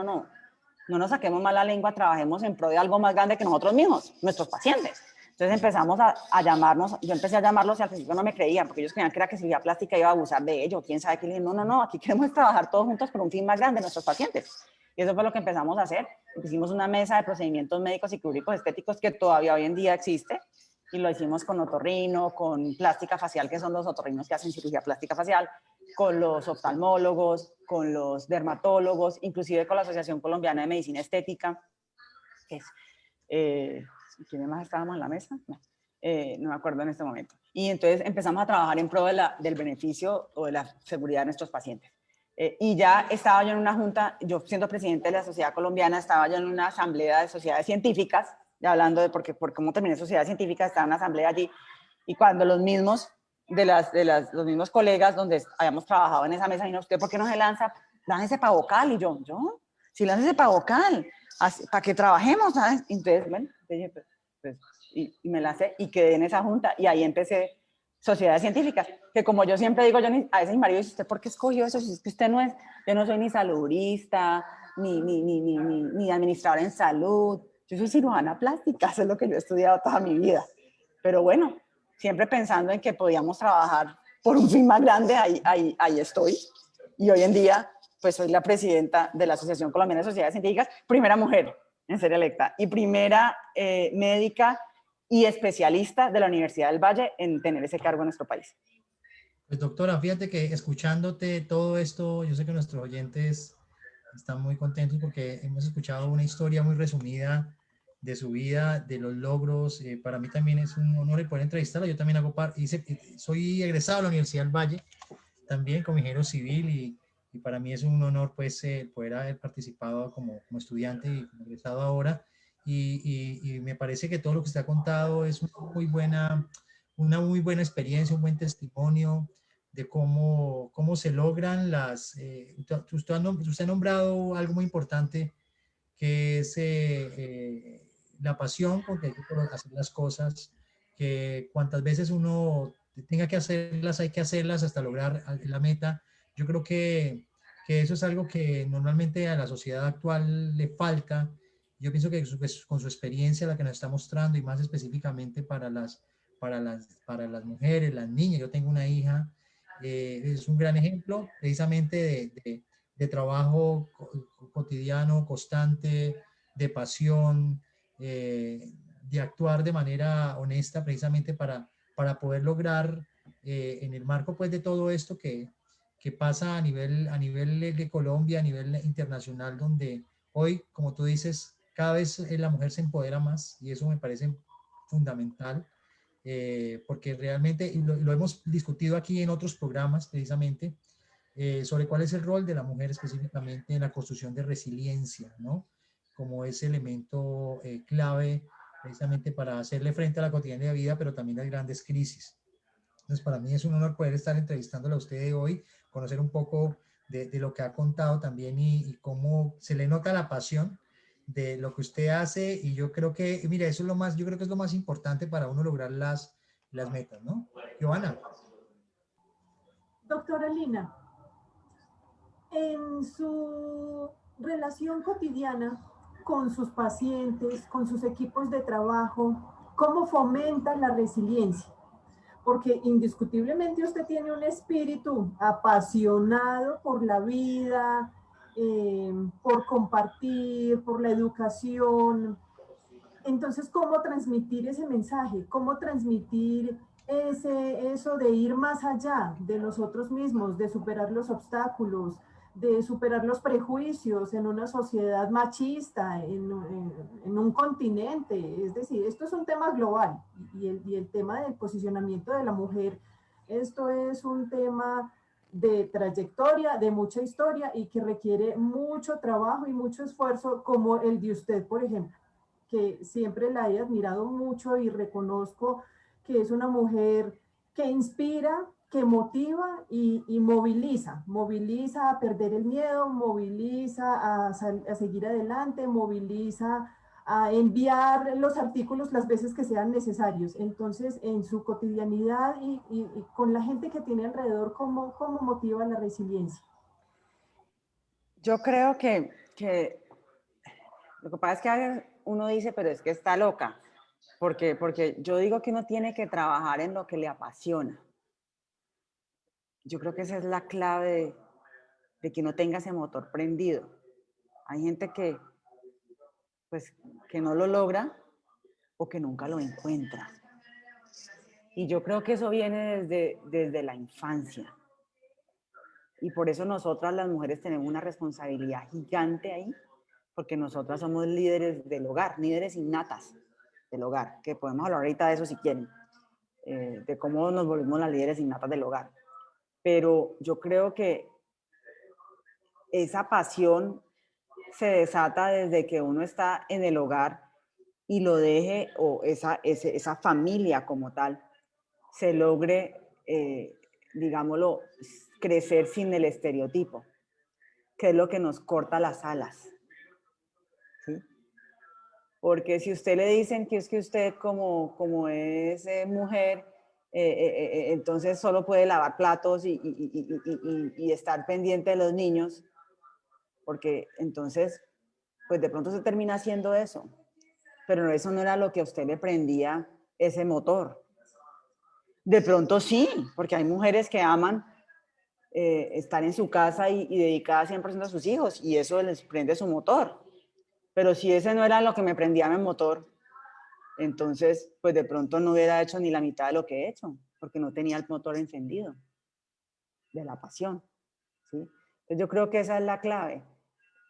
[SPEAKER 3] nos saquemos más la lengua, trabajemos en pro de algo más grande que nosotros mismos, nuestros pacientes. Entonces empezamos a llamarnos, yo empecé a llamarlos y al principio no me creían, porque ellos creían que era que cirugía plástica iba a abusar de ello, quién sabe qué. Le dije, no, aquí queremos trabajar todos juntos por un fin más grande, nuestros pacientes. Y eso fue lo que empezamos a hacer. Hicimos una mesa de procedimientos médicos y quirúrgicos estéticos que todavía hoy en día existe, y lo hicimos con otorrino, con plástica facial, que son los otorrinos que hacen cirugía plástica facial, con los oftalmólogos, con los dermatólogos, inclusive con la Asociación Colombiana de Medicina Estética, que es... ¿Quiénes más estábamos en la mesa? No me acuerdo en este momento. Y entonces empezamos a trabajar en pro del beneficio o de la seguridad de nuestros pacientes. Y ya estaba yo en una junta, yo siendo presidente de la Sociedad Colombiana, estaba yo en una asamblea de sociedades científicas, ya hablando de por cómo terminé sociedades científicas, estaba en una asamblea allí, y cuando los mismos los mismos colegas donde habíamos trabajado en esa mesa, y ¿usted por qué no se lanza? Láncese para vocal. Y yo, sí, láncese para vocal, para que trabajemos, ¿sabes? Entonces, bueno, pues, y me lancé y quedé en esa junta, y ahí empecé sociedades científicas, que como yo siempre digo, a veces mi marido dice, ¿usted por qué escogió eso? Si es que usted no es, yo no soy ni salubrista, ni administradora en salud, yo soy cirujana plástica, eso es lo que yo he estudiado toda mi vida. Pero bueno, siempre pensando en que podíamos trabajar por un fin más grande, ahí estoy. Y hoy en día, pues soy la presidenta de la Asociación Colombiana de Sociedades Científicas, primera mujer en ser electa y primera médica y especialista de la Universidad del Valle en tener ese cargo en nuestro país.
[SPEAKER 1] Pues doctora, fíjate que escuchándote todo esto, yo sé que nuestros oyentes están muy contentos porque hemos escuchado una historia muy resumida de su vida, de los logros. Para mí también es un honor poder entrevistarla. Yo también soy egresado de la Universidad del Valle, también como ingeniero civil, y para mí es un honor pues poder haber participado como estudiante y como egresado ahora. y me parece que todo lo que usted ha contado es una muy buena experiencia, un buen testimonio de cómo se logran usted ha nombrado algo muy importante, que es la pasión con que hay que hacer las cosas, que cuantas veces uno tenga que hacerlas, hay que hacerlas hasta lograr la meta. Yo creo que eso es algo que normalmente a la sociedad actual le falta. Yo pienso que pues, con su experiencia, la que nos está mostrando, y más específicamente para las mujeres, las niñas, yo tengo una hija, es un gran ejemplo precisamente de trabajo cotidiano, constante, de pasión, de actuar de manera honesta precisamente para poder lograr en el marco pues de todo esto que pasa a nivel de Colombia, a nivel internacional, donde hoy, como tú dices, cada vez la mujer se empodera más y eso me parece fundamental. Porque realmente, y lo hemos discutido aquí en otros programas precisamente, sobre cuál es el rol de la mujer específicamente en la construcción de resiliencia, ¿no? Como ese elemento clave precisamente para hacerle frente a la cotidiana vida, pero también a las grandes crisis. Entonces, para mí es un honor poder estar entrevistándola a usted hoy, conocer un poco de lo que ha contado también y cómo se le nota la pasión de lo que usted hace. Y yo creo que, mira, eso es lo más, yo creo que es lo más importante para uno lograr las metas, ¿no? Joana.
[SPEAKER 2] Doctora Lina, en su relación cotidiana con sus pacientes, con sus equipos de trabajo, ¿cómo fomenta la resiliencia? Porque indiscutiblemente usted tiene un espíritu apasionado por la vida, por compartir, por la educación. Entonces, ¿cómo transmitir ese mensaje? ¿Cómo transmitir eso de ir más allá de nosotros mismos, de superar los obstáculos, de superar los prejuicios en una sociedad machista, en un continente? Es decir, esto es un tema global y el tema del posicionamiento de la mujer, esto es un tema de trayectoria, de mucha historia y que requiere mucho trabajo y mucho esfuerzo como el de usted, por ejemplo, que siempre la he admirado mucho y reconozco que es una mujer que inspira, que motiva y moviliza, moviliza a perder el miedo, moviliza a seguir adelante, moviliza a enviar los artículos las veces que sean necesarios. Entonces, en su cotidianidad y con la gente que tiene alrededor, ¿cómo motiva la resiliencia?
[SPEAKER 3] Yo creo que lo que pasa es que a veces uno dice, pero es que está loca, porque yo digo que uno tiene que trabajar en lo que le apasiona. Yo creo que esa es la clave de que no tenga ese motor prendido. Hay gente pues, que no lo logra o que nunca lo encuentra. Y yo creo que eso viene desde la infancia. Y por eso nosotras las mujeres tenemos una responsabilidad gigante ahí, porque nosotras somos líderes del hogar, líderes innatas del hogar, que podemos hablar ahorita de eso si quieren, de cómo nos volvimos las líderes innatas del hogar. Pero yo creo que esa pasión se desata desde que uno está en el hogar y lo deje, o esa familia como tal, se logre, digámoslo, crecer sin el estereotipo, que es lo que nos corta las alas. ¿Sí? Porque si usted le dicen que es que usted como es mujer, entonces solo puede lavar platos y estar pendiente de los niños, porque entonces, pues de pronto se termina haciendo eso. Pero eso no era lo que a usted le prendía ese motor. De pronto sí, porque hay mujeres que aman estar en su casa y dedicadas 100% a sus hijos, y eso les prende su motor. Pero si ese no era lo que me prendía mi motor, entonces, pues de pronto no hubiera hecho ni la mitad de lo que he hecho, porque no tenía el motor encendido de la pasión. ¿Sí? Entonces yo creo que esa es la clave,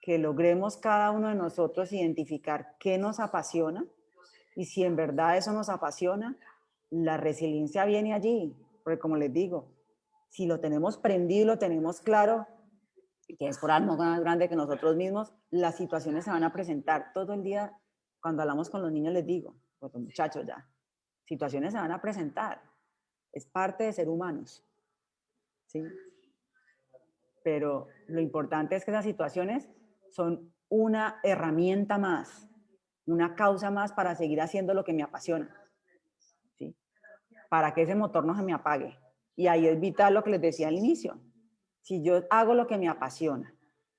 [SPEAKER 3] que logremos cada uno de nosotros identificar qué nos apasiona, y si en verdad eso nos apasiona, la resiliencia viene allí, porque como les digo, si lo tenemos prendido, lo tenemos claro, que es por algo más grande que nosotros mismos, las situaciones se van a presentar todo el día Cuando hablamos con los niños les digo, pues los muchachos ya, situaciones se van a presentar, es parte de ser humanos, ¿sí? Pero lo importante es que esas situaciones son una herramienta más, una causa más para seguir haciendo lo que me apasiona, ¿sí? Para que ese motor no se me apague. Y ahí es vital lo que les decía al inicio. Si yo hago lo que me apasiona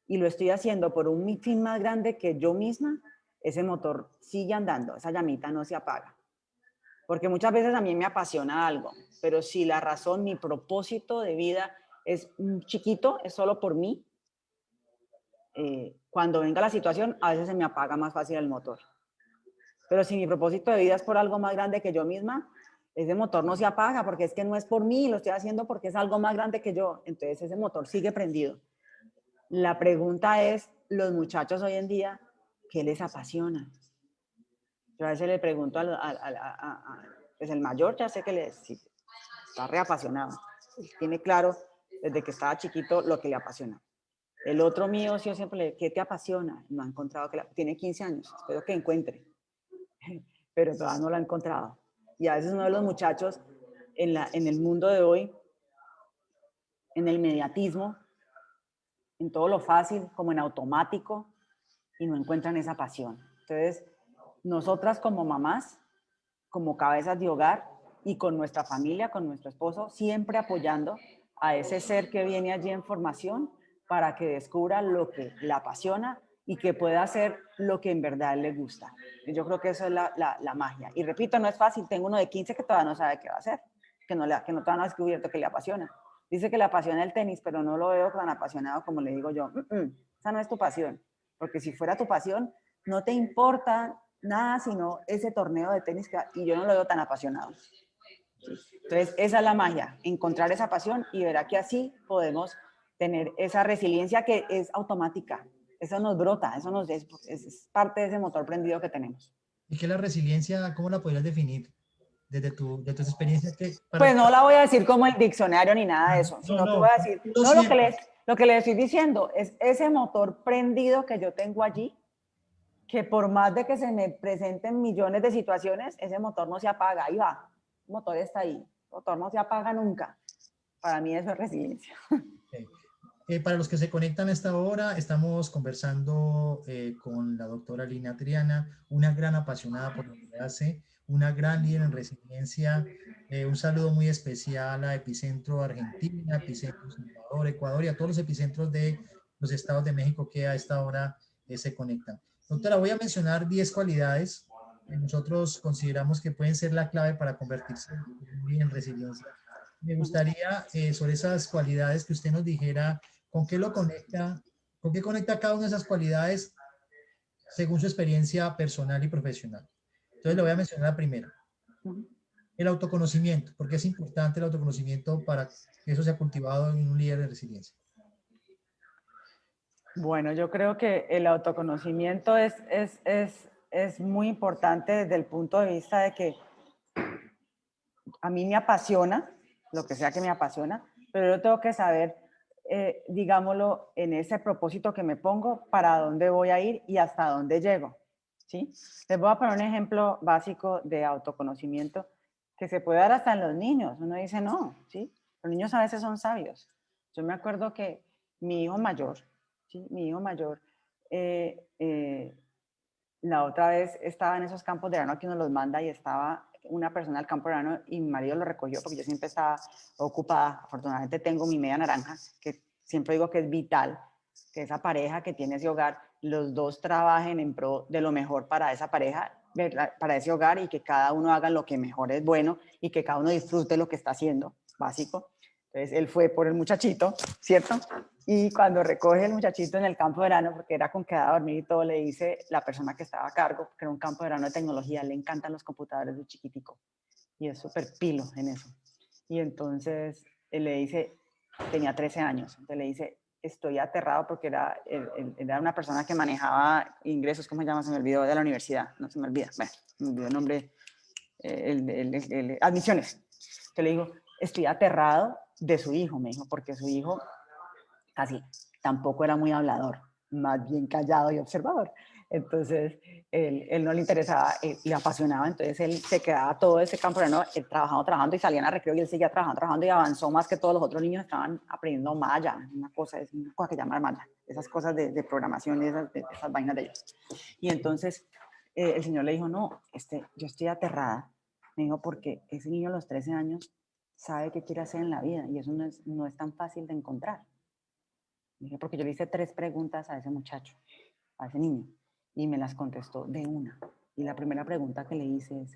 [SPEAKER 3] y lo estoy haciendo por un fin más grande que yo misma, ese motor sigue andando, esa llamita no se apaga. Porque muchas veces a mí me apasiona algo, pero si la razón, mi propósito de vida es chiquito, es solo por mí, cuando venga la situación, a veces se me apaga más fácil el motor. Pero si mi propósito de vida es por algo más grande que yo misma, ese motor no se apaga porque es que no es por mí, lo estoy haciendo porque es algo más grande que yo. Entonces ese motor sigue prendido. La pregunta es, los muchachos hoy en día, ¿qué les apasiona? Yo a veces le pregunto pues el mayor, ya sé que sí, está reapasionado. Tiene claro desde que estaba chiquito lo que le apasiona. El otro mío, sí, yo siempre le digo, ¿qué te apasiona? No ha encontrado, tiene 15 años, espero que encuentre, pero todavía no lo ha encontrado. Y a veces uno de los muchachos en el mundo de hoy, en el mediatismo, en todo lo fácil, como en automático, y no encuentran esa pasión. Entonces, nosotras como mamás, como cabezas de hogar y con nuestra familia, con nuestro esposo, siempre apoyando a ese ser que viene allí en formación para que descubra lo que le apasiona y que pueda hacer lo que en verdad le gusta. Y yo creo que eso es la magia. Y repito, no es fácil. Tengo uno de 15 que todavía no sabe qué va a hacer, que no todavía no ha descubierto que le apasiona. Dice que le apasiona el tenis, pero no lo veo tan apasionado como le digo yo. Esa no es tu pasión, porque si fuera tu pasión, no te importa nada sino ese torneo de tenis y yo no lo veo tan apasionado. Entonces, esa es la magia, encontrar esa pasión y verá que así podemos tener esa resiliencia que es automática. Eso nos brota, eso es parte de ese motor prendido que tenemos.
[SPEAKER 1] ¿Y qué es la resiliencia? ¿Cómo la podrías definir desde de tus experiencias?
[SPEAKER 3] Pues no la voy a decir como el diccionario ni nada de eso,
[SPEAKER 1] No,
[SPEAKER 3] sino que voy
[SPEAKER 1] no,
[SPEAKER 3] a decir,
[SPEAKER 1] tú lo
[SPEAKER 3] no,
[SPEAKER 1] sientes.
[SPEAKER 3] lo que le estoy diciendo es ese motor prendido que yo tengo allí, que por más de que se me presenten millones de situaciones, ese motor no se apaga, ahí va, el motor está ahí, el motor no se apaga nunca. Para mí eso es resiliencia.
[SPEAKER 1] Okay. Para los que se conectan a esta hora, estamos conversando con la doctora Lina Triana, una gran apasionada por lo que hace, una gran líder en resiliencia. Un saludo muy especial a Epicentro Argentina, Epicentro Salvador, Ecuador y a todos los epicentros de los estados de México que a esta hora se conectan. Doctora, voy a mencionar 10 cualidades que nosotros consideramos que pueden ser la clave para convertirse en resiliencia. Me gustaría sobre esas cualidades que usted nos dijera con qué lo conecta, con qué conecta cada una de esas cualidades según su experiencia personal y profesional. Entonces le voy a mencionar la primera. El autoconocimiento, porque es importante el autoconocimiento para que eso sea cultivado en un líder de resiliencia.
[SPEAKER 3] Bueno, yo creo que el autoconocimiento es muy importante desde el punto de vista de que a mí me apasiona, lo que sea que me apasiona, pero yo tengo que saber, digámoslo, en ese propósito que me pongo, para dónde voy a ir y hasta dónde llego, ¿sí? Les voy a poner un ejemplo básico de autoconocimiento que se puede dar hasta en los niños. Uno dice, no, ¿sí? Los niños a veces son sabios. Yo me acuerdo que mi hijo mayor, ¿sí? Mi hijo mayor, la otra vez estaba en esos campos de verano que uno los manda y estaba una persona del campo de verano y mi marido lo recogió porque yo siempre estaba ocupada. Afortunadamente tengo mi media naranja, que siempre digo que es vital, que esa pareja que tiene ese hogar, los dos trabajen en pro de lo mejor para esa pareja, para ese hogar y que cada uno haga lo que mejor es bueno y que cada uno disfrute lo que está haciendo, básico. Entonces él fue por el muchachito, ¿cierto? Y cuando recoge el muchachito en el campo de verano, porque era con quedaba a dormir y todo, le dice la persona que estaba a cargo, que era un campo de verano de tecnología, le encantan los computadores de chiquitico y es súper pilo en eso. Y entonces él le dice, tenía 13 años, entonces le dice, estoy aterrado porque era una persona que manejaba ingresos, ¿cómo se llama? Se me olvidó, de la universidad, no se me olvida, bueno, me olvidó el nombre, admisiones. Entonces le digo, estoy aterrado de su hijo, me dijo, porque su hijo casi tampoco era muy hablador, más bien callado y observador. Entonces, él no le interesaba, le apasionaba, entonces él se quedaba todo ese campo, ¿no? Trabajando y salían a recreo y él seguía trabajando y avanzó más que todos los otros niños. Estaban aprendiendo Maya, es una cosa que llaman Maya, esas cosas de programación y esas vainas de ellos. Y entonces el señor le dijo, no, yo estoy aterrada, me dijo, porque ese niño a los 13 años sabe qué quiere hacer en la vida y eso no es tan fácil de encontrar. Dije, porque yo le hice 3 preguntas a ese muchacho, a ese niño, y me las contestó de una. Y la primera pregunta que le hice es,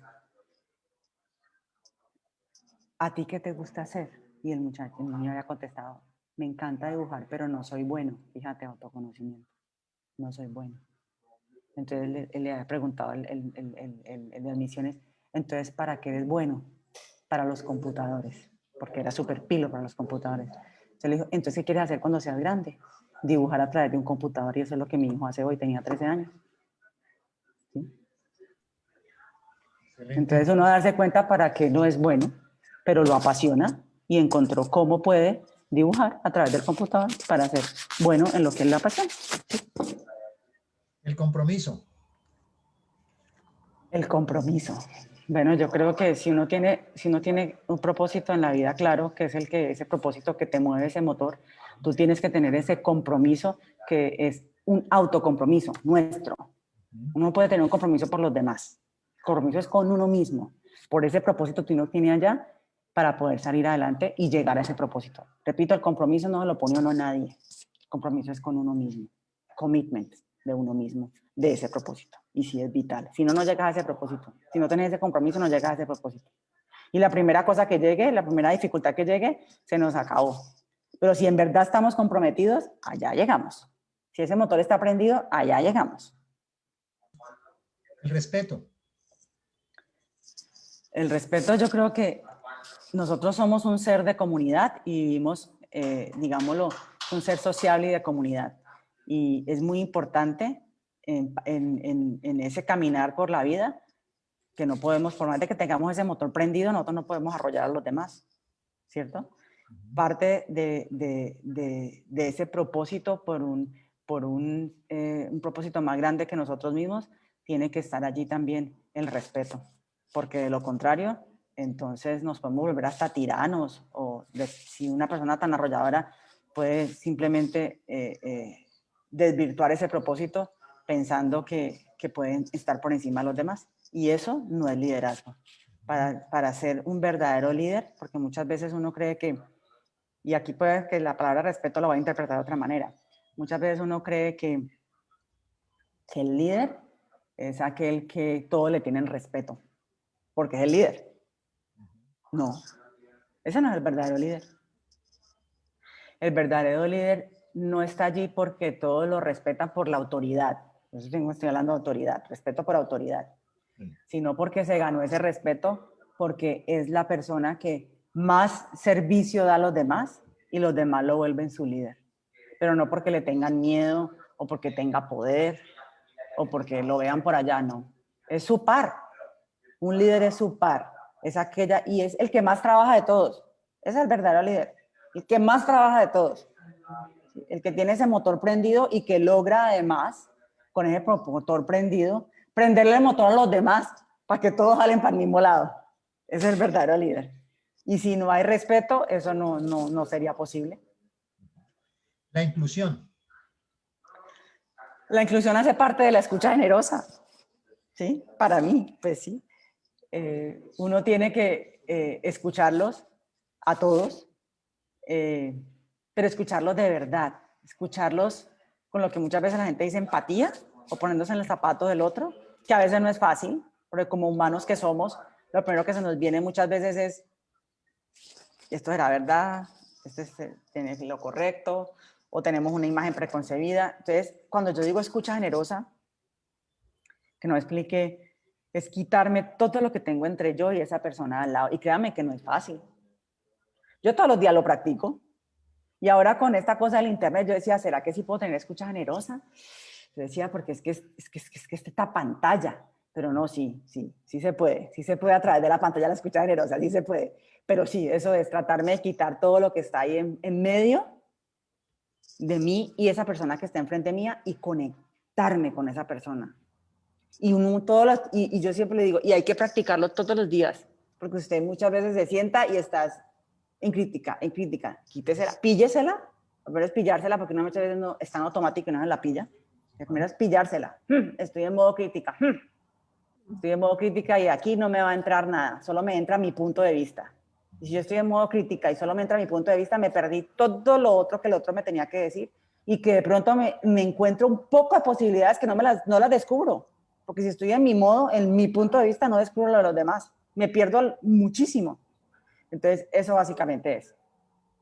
[SPEAKER 3] ¿a ti qué te gusta hacer? Y el niño había contestado, me encanta dibujar, pero no soy bueno. Fíjate, autoconocimiento, no soy bueno. Entonces él le había preguntado el de admisiones, entonces, ¿para qué eres bueno? Para los computadores, porque era súper pilo para los computadores. Entonces le dijo, entonces, ¿qué quieres hacer cuando seas grande? Dibujar a través de un computador, y eso es lo que mi hijo hace hoy, tenía 13 años. ¿Sí? Entonces uno darse cuenta para qué no es bueno, pero lo apasiona y encontró cómo puede dibujar a través del computador para ser bueno en lo que él le apasiona.
[SPEAKER 1] El compromiso.
[SPEAKER 3] El compromiso. Bueno, yo creo que si uno tiene un propósito en la vida claro, que es ese propósito que te mueve ese motor, tú tienes que tener ese compromiso que es un autocompromiso nuestro. Uno puede tener un compromiso por los demás. El compromiso es con uno mismo. Por ese propósito que uno tiene allá para poder salir adelante y llegar a ese propósito. Repito, el compromiso no lo pone uno a nadie. El compromiso es con uno mismo. Commitment de uno mismo, de ese propósito. Y sí es vital. Si no, no llegas a ese propósito. Si no tienes ese compromiso, no llegas a ese propósito. Y la primera cosa que llegue, la primera dificultad que llegue, se nos acabó. Pero si en verdad estamos comprometidos, allá llegamos. Si ese motor está prendido, allá llegamos.
[SPEAKER 1] El respeto.
[SPEAKER 3] El respeto, yo creo que nosotros somos un ser de comunidad y vivimos, digámoslo, un ser sociable y de comunidad. Y es muy importante en ese caminar por la vida que no podemos, por más de que tengamos ese motor prendido, nosotros no podemos arrollar a los demás, ¿cierto? Parte de ese propósito por un propósito más grande que nosotros mismos, tiene que estar allí también el respeto, porque de lo contrario, entonces nos podemos volver hasta tiranos, si una persona tan arrolladora puede simplemente desvirtuar ese propósito pensando que pueden estar por encima de los demás. Y eso no es liderazgo. Para ser un verdadero líder, porque muchas veces uno cree que, y aquí puede que la palabra respeto lo va a interpretar de otra manera, muchas veces uno cree que el líder es aquel que todos le tienen respeto, porque es el líder. No, ese no es el verdadero líder. El verdadero líder no está allí porque todos lo respetan por la autoridad. Eso estoy hablando de autoridad, respeto por autoridad. Sino porque se ganó ese respeto, porque es la persona que más servicio da a los demás y los demás lo vuelven su líder. Pero no porque le tengan miedo o porque tenga poder o porque lo vean por allá, no. Es su par. Un líder es su par. Es aquella, y es el que más trabaja de todos. Ese es el verdadero líder. El que más trabaja de todos. El que tiene ese motor prendido y que logra además, con ese motor prendido, prenderle el motor a los demás para que todos salen para el mismo lado. Ese es el verdadero líder. Y si no hay respeto, eso no sería posible.
[SPEAKER 1] La inclusión.
[SPEAKER 3] La inclusión hace parte de la escucha generosa. ¿Sí? Para mí, pues sí. Uno tiene que escucharlos a todos, pero escucharlos de verdad, escucharlos con lo que muchas veces la gente dice empatía o poniéndose en el zapato del otro, que a veces no es fácil, porque como humanos que somos, lo primero que se nos viene muchas veces es, esto era verdad, tiene lo correcto, o tenemos una imagen preconcebida. Entonces, cuando yo digo escucha generosa, que no explique, es quitarme todo lo que tengo entre yo y esa persona al lado. Y créame que no es fácil. Yo todos los días lo practico. Y ahora con esta cosa del internet, yo decía, ¿será que sí puedo tener escucha generosa? Yo decía, porque es que esta pantalla. Pero no, sí se puede. Sí se puede a través de la pantalla la escucha generosa, sí se puede. Pero sí, eso es tratarme de quitar todo lo que está ahí en medio de mí y esa persona que está enfrente mía y conectar conectarme con esa persona. Y, y yo siempre le digo, y hay que practicarlo todos los días, porque usted muchas veces se sienta y estás en crítica, quítesela, píllesela, primero es pillársela, porque muchas veces no, está en automático y no se la pilla. La primera es pillársela, estoy en modo crítica, estoy en modo crítica y aquí no me va a entrar nada, solo me entra mi punto de vista. Y si yo estoy en modo crítica y solo me entra mi punto de vista, me perdí todo lo otro que el otro me tenía que decir y que de pronto me encuentro un poco de posibilidades que no las descubro. Porque si estoy en mi modo, en mi punto de vista, no descubro lo de los demás. Me pierdo muchísimo. Entonces, eso básicamente es.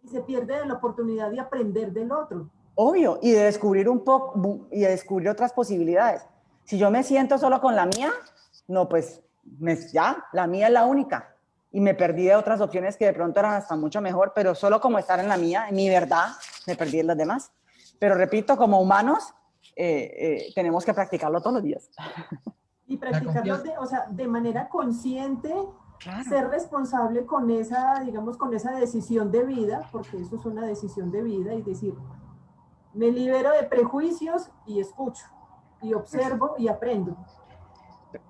[SPEAKER 2] Y se pierde la oportunidad de aprender del otro.
[SPEAKER 3] Obvio, y de descubrir un poco, y de descubrir otras posibilidades. Si yo me siento solo con la mía, no, pues ya, la mía es la única. Y me perdí de otras opciones que de pronto eran hasta mucho mejor, pero solo como estar en la mía, en mi verdad, me perdí en las demás. Pero repito, como humanos, tenemos que practicarlo todos los días.
[SPEAKER 2] Y practicarlo de manera consciente, claro. Ser responsable con esa, digamos, con esa decisión de vida, porque eso es una decisión de vida, y decir, me libero de prejuicios y escucho, y observo y aprendo.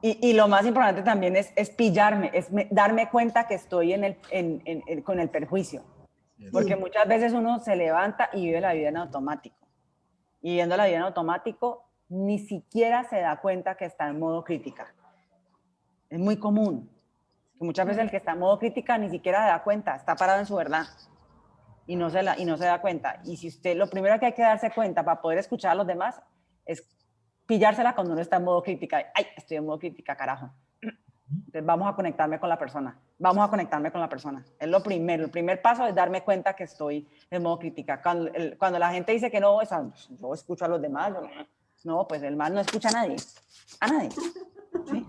[SPEAKER 3] Y lo más importante también es pillarme, es darme cuenta que estoy con el perjuicio. Porque muchas veces uno se levanta y vive la vida en automático. Y viviendo la vida en automático, ni siquiera se da cuenta que está en modo crítica. Es muy común. Muchas veces el que está en modo crítica ni siquiera se da cuenta, está parado en su verdad y no se da cuenta. Y si usted, lo primero que hay que darse cuenta para poder escuchar a los demás es pillársela cuando uno está en modo crítica. ¡Ay, estoy en modo crítica, carajo! Entonces vamos a conectarme con la persona. Es lo primero. El primer paso es darme cuenta que estoy en modo crítica. Cuando la gente dice que no, yo escucho a los demás. No, pues el mal no escucha a nadie. A nadie. ¿Sí?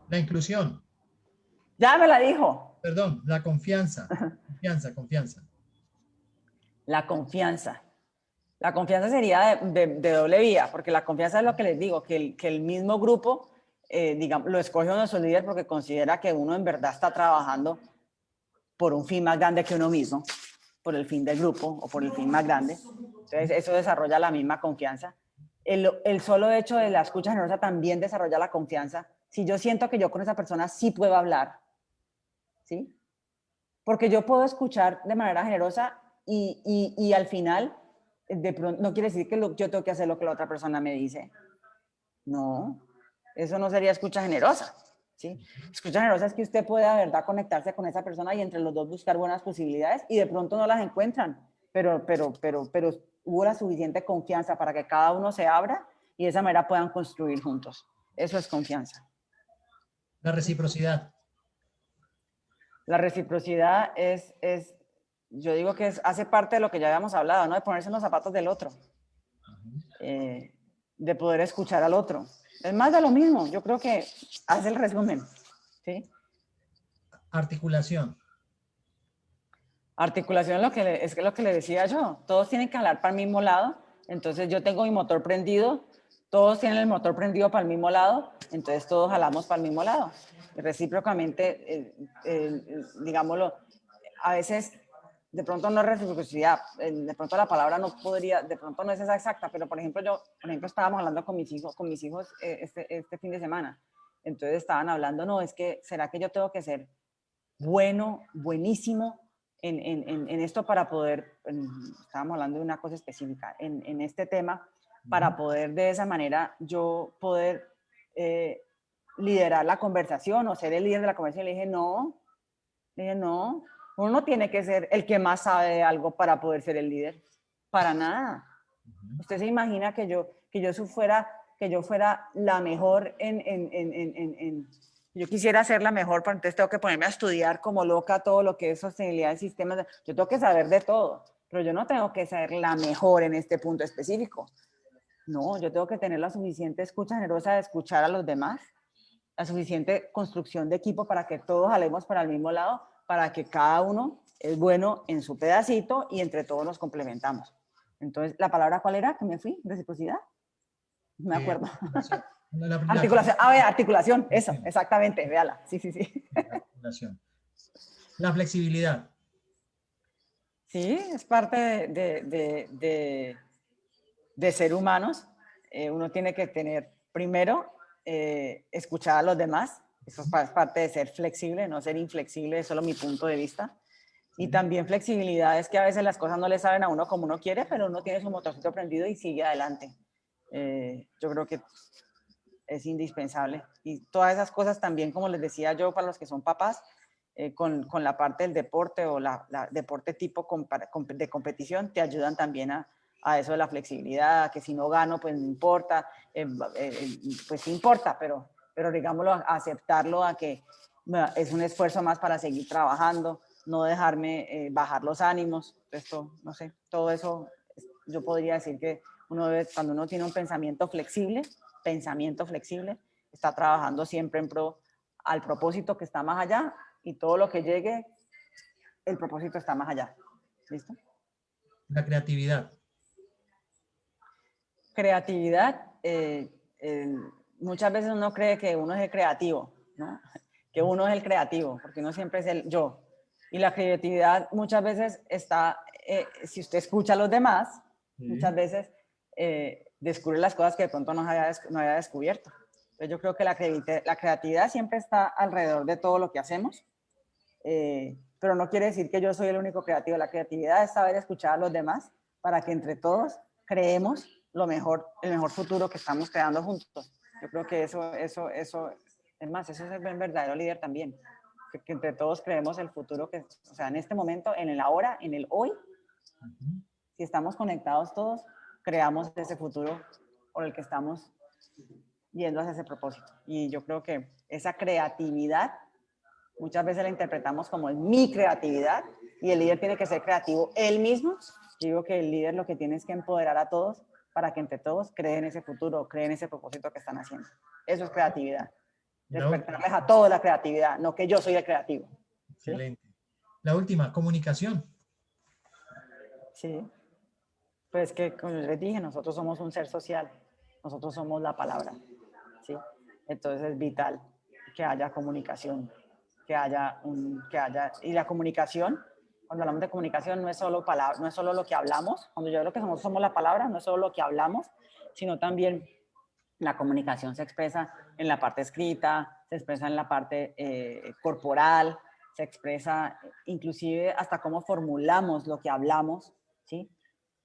[SPEAKER 1] La inclusión.
[SPEAKER 3] Ya me la dijo.
[SPEAKER 1] Perdón, la confianza. Confianza.
[SPEAKER 3] La confianza. La confianza sería de doble vía, porque la confianza es lo que les digo, que el mismo grupo, digamos, lo escoge uno de sus líderes porque considera que uno en verdad está trabajando por un fin más grande que uno mismo, por el fin del grupo o por el fin más grande. Entonces, eso desarrolla la misma confianza. El solo hecho de la escucha generosa también desarrolla la confianza. Si yo siento que yo con esa persona sí puedo hablar, ¿sí? Porque yo puedo escuchar de manera generosa y al final, de pronto, no quiere decir que yo tengo que hacer lo que la otra persona me dice. No, eso no sería escucha generosa, ¿sí? Escucha generosa es que usted pueda, de verdad, conectarse con esa persona y entre los dos buscar buenas posibilidades y de pronto no las encuentran, pero hubo la suficiente confianza para que cada uno se abra y de esa manera puedan construir juntos. Eso es confianza.
[SPEAKER 1] La reciprocidad.
[SPEAKER 3] La reciprocidad yo digo que hace parte de lo que ya habíamos hablado, ¿no? De ponerse en los zapatos del otro, de poder escuchar al otro. Es más de lo mismo, yo creo que hace el resumen, ¿sí?
[SPEAKER 1] Articulación.
[SPEAKER 3] Articulación es lo que le decía yo, todos tienen que hablar para el mismo lado, entonces yo tengo mi motor prendido, todos tienen el motor prendido para el mismo lado, entonces todos jalamos para el mismo lado. Recíprocamente, digámoslo, a veces de pronto no es reciprocidad, de pronto la palabra no podría, de pronto no es esa exacta, pero por ejemplo estábamos hablando con mis hijos este fin de semana, entonces estaban hablando, no, es que, ¿será que yo tengo que ser buenísimo en esto para poder, estábamos hablando de una cosa específica, en este tema, para poder de esa manera yo poder liderar la conversación o ser el líder de la conversación? Le dije, no, uno no tiene que ser el que más sabe de algo para poder ser el líder, para nada. Usted se imagina que yo fuera la mejor yo quisiera ser la mejor, pero entonces tengo que ponerme a estudiar como loca todo lo que es sostenibilidad de sistemas. Yo tengo que saber de todo, pero yo no tengo que ser la mejor en este punto específico. No, yo tengo que tener la suficiente escucha generosa de escuchar a los demás, la suficiente construcción de equipo para que todos jalemos para el mismo lado, para que cada uno es bueno en su pedacito y entre todos nos complementamos. Entonces, ¿la palabra cuál era? ¿Que me fui? ¿Reciprocidad? No me acuerdo. Articulación. Articulación. Eso, exactamente. Véala. Sí.
[SPEAKER 1] Articulación. La flexibilidad.
[SPEAKER 3] Sí, es parte de ser humanos. uno tiene que tener, primero, escuchar a los demás. Eso es parte de ser flexible, no ser inflexible, es solo mi punto de vista. Y también flexibilidad es que a veces las cosas no le saben a uno como uno quiere, pero uno tiene su motorcito prendido y sigue adelante. Yo creo que es indispensable. Y todas esas cosas también, como les decía yo, para los que son papás, con la parte del deporte o la deporte tipo de competición, te ayudan también a eso de la flexibilidad, que si no gano, pues no importa, pues sí importa, pero digámoslo, aceptarlo a que es un esfuerzo más para seguir trabajando, no dejarme bajar los ánimos, esto, no sé, todo eso, yo podría decir que uno debe, cuando uno tiene un pensamiento flexible, está trabajando siempre en pro al propósito que está más allá y todo lo que llegue, el propósito está más allá. ¿Listo?
[SPEAKER 1] La creatividad.
[SPEAKER 3] Creatividad, muchas veces uno cree que uno es el creativo, ¿no? Que uno es el creativo, porque uno siempre es el yo. Y la creatividad muchas veces está, si usted escucha a los demás, muchas veces descubre las cosas que de pronto no había descubierto. Entonces yo creo que la creatividad siempre está alrededor de todo lo que hacemos, pero no quiere decir que yo soy el único creativo. La creatividad es saber escuchar a los demás para que entre todos creemos el mejor futuro que estamos creando juntos. Yo creo que eso es más, eso es el verdadero líder también. Que entre todos creemos el futuro que, o sea, en este momento, en el ahora, en el hoy, si estamos conectados todos, creamos ese futuro por el que estamos yendo hacia ese propósito. Y yo creo que esa creatividad muchas veces la interpretamos como mi creatividad y el líder tiene que ser creativo él mismo. Yo digo que el líder lo que tiene es que empoderar a todos para que entre todos creen ese futuro, creen ese propósito que están haciendo. Eso es creatividad. Despertarles a todos la creatividad, no que yo soy el creativo.
[SPEAKER 1] Excelente. ¿Sí? La última, comunicación.
[SPEAKER 3] Sí. Pues que, como les dije, nosotros somos un ser social. Nosotros somos la palabra. ¿Sí? Entonces es vital que haya comunicación. Y la comunicación, cuando hablamos de comunicación, no es solo palabra, no es solo lo que hablamos. Cuando yo creo que somos la palabra, no es solo lo que hablamos, sino también la comunicación se expresa en la parte escrita, se expresa en la parte corporal, se expresa inclusive hasta cómo formulamos lo que hablamos, ¿sí?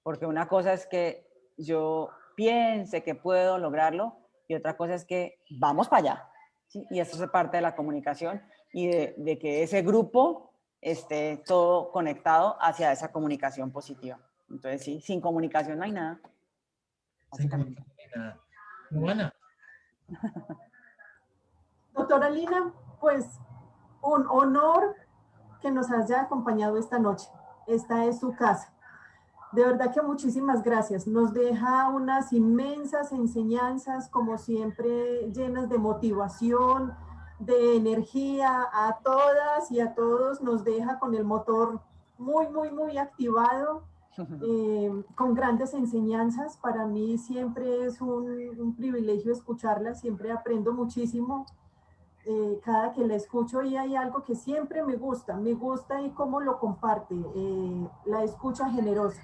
[SPEAKER 3] Porque una cosa es que yo piense que puedo lograrlo y otra cosa es que vamos para allá, ¿sí? Y eso es parte de la comunicación y de que ese grupo esté todo conectado hacia esa comunicación positiva. Entonces, sí, sin comunicación no hay nada.
[SPEAKER 1] Sin comunicación no hay nada. Juana.
[SPEAKER 2] Doctora Lina, pues un honor que nos haya acompañado esta noche. Esta es su casa. De verdad que muchísimas gracias. Nos deja unas inmensas enseñanzas, como siempre, llenas de motivación, de energía. A todas y a todos nos deja con el motor muy, muy, muy activado, con grandes enseñanzas. Para mí siempre es un privilegio escucharla, siempre aprendo muchísimo. Cada que la escucho y hay algo que siempre me gusta y cómo lo comparte, la escucha generosa.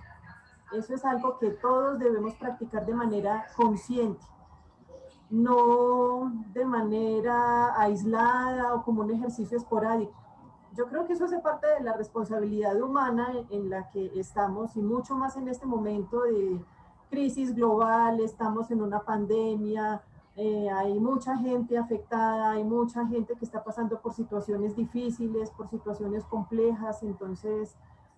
[SPEAKER 2] Eso es algo que todos debemos practicar de manera consciente, no de manera aislada o como un ejercicio esporádico. Yo creo que eso hace parte de la responsabilidad humana en la que estamos y mucho más en este momento de crisis global, estamos en una pandemia, hay mucha gente afectada, hay mucha gente que está pasando por situaciones difíciles, por situaciones complejas, entonces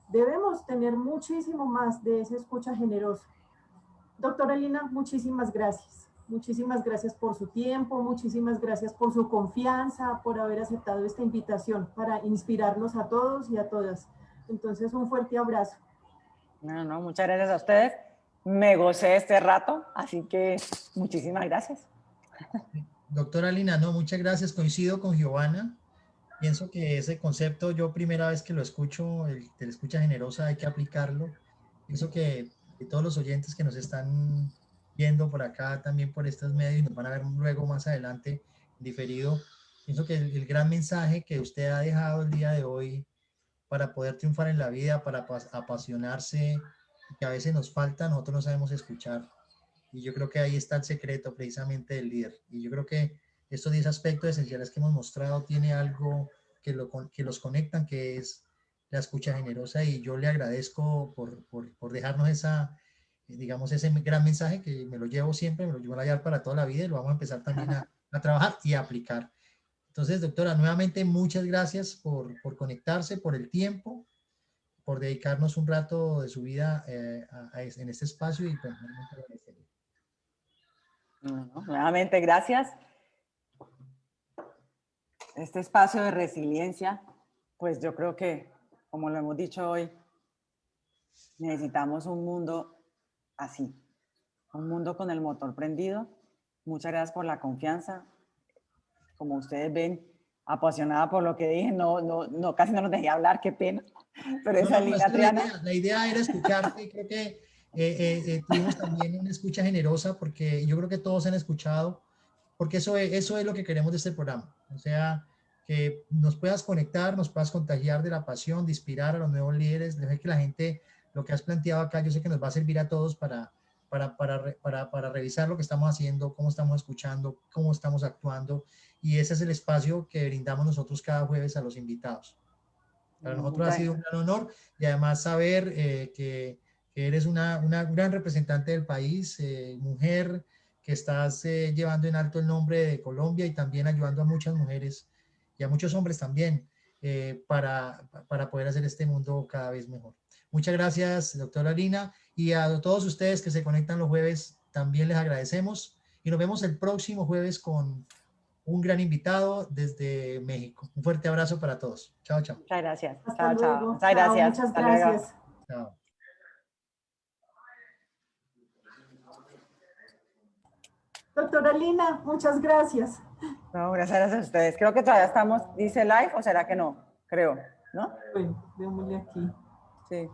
[SPEAKER 2] debemos tener muchísimo más de esa escucha generosa. Doctora Lina, muchísimas gracias. Muchísimas gracias por su tiempo, muchísimas gracias por su confianza, por haber aceptado esta invitación para inspirarnos a todos y a todas. Entonces, un fuerte abrazo.
[SPEAKER 3] No, muchas gracias a ustedes. Me gocé este rato, así que muchísimas gracias.
[SPEAKER 1] Doctora Lina, no, muchas gracias. Coincido con Giovanna. Pienso que ese concepto, yo primera vez que lo escucho, el de la escucha generosa, hay que aplicarlo. Pienso que todos los oyentes que nos están viendo por acá, también por estos medios, y nos van a ver luego más adelante diferido, pienso que el gran mensaje que usted ha dejado el día de hoy para poder triunfar en la vida, para apasionarse, que a veces nos falta, nosotros no sabemos escuchar. Y yo creo que ahí está el secreto precisamente del líder. Y yo creo que estos 10 aspectos esenciales que hemos mostrado tiene algo que los conectan, que es la escucha generosa. Y yo le agradezco por dejarnos esa, digamos, ese gran mensaje que me lo llevo siempre, me lo llevo a llevar para toda la vida y lo vamos a empezar también a trabajar y a aplicar. Entonces, doctora, nuevamente muchas gracias por conectarse, por el tiempo, por dedicarnos un rato de su vida en este espacio y pues, realmente agradecerle.
[SPEAKER 3] Nuevamente, gracias. Este espacio de resiliencia, pues yo creo que, como lo hemos dicho hoy, necesitamos un mundo así, un mundo con el motor prendido. Muchas gracias por la confianza. Como ustedes ven, apasionada por lo que dije, casi no nos dejé hablar, qué pena. Pero esa línea, Triana.
[SPEAKER 1] La idea era escucharte y creo que tuvimos también una escucha generosa porque yo creo que todos han escuchado, porque eso es lo que queremos de este programa. O sea, que nos puedas conectar, nos puedas contagiar de la pasión, de inspirar a los nuevos líderes, de que la gente, lo que has planteado acá, yo sé que nos va a servir a todos para revisar lo que estamos haciendo, cómo estamos escuchando, cómo estamos actuando. Y ese es el espacio que brindamos nosotros cada jueves a los invitados. Para nosotros ha sido un gran honor y además saber que eres una gran representante del país, mujer, que estás llevando en alto el nombre de Colombia y también ayudando a muchas mujeres y a muchos hombres también para poder hacer este mundo cada vez mejor. Muchas gracias, doctora Lina, y a todos ustedes que se conectan los jueves también les agradecemos y nos vemos el próximo jueves con un gran invitado desde México. Un fuerte abrazo para todos. Chao, chao.
[SPEAKER 3] Muchas gracias.
[SPEAKER 2] Hasta luego.
[SPEAKER 3] Muchas gracias.
[SPEAKER 2] Muchas gracias.
[SPEAKER 1] Chao.
[SPEAKER 2] Doctora Lina, muchas gracias.
[SPEAKER 3] No, gracias a ustedes. Creo que todavía estamos, dice live, o será que no, creo, ¿no?
[SPEAKER 2] Bueno, démosle aquí.
[SPEAKER 3] Sí.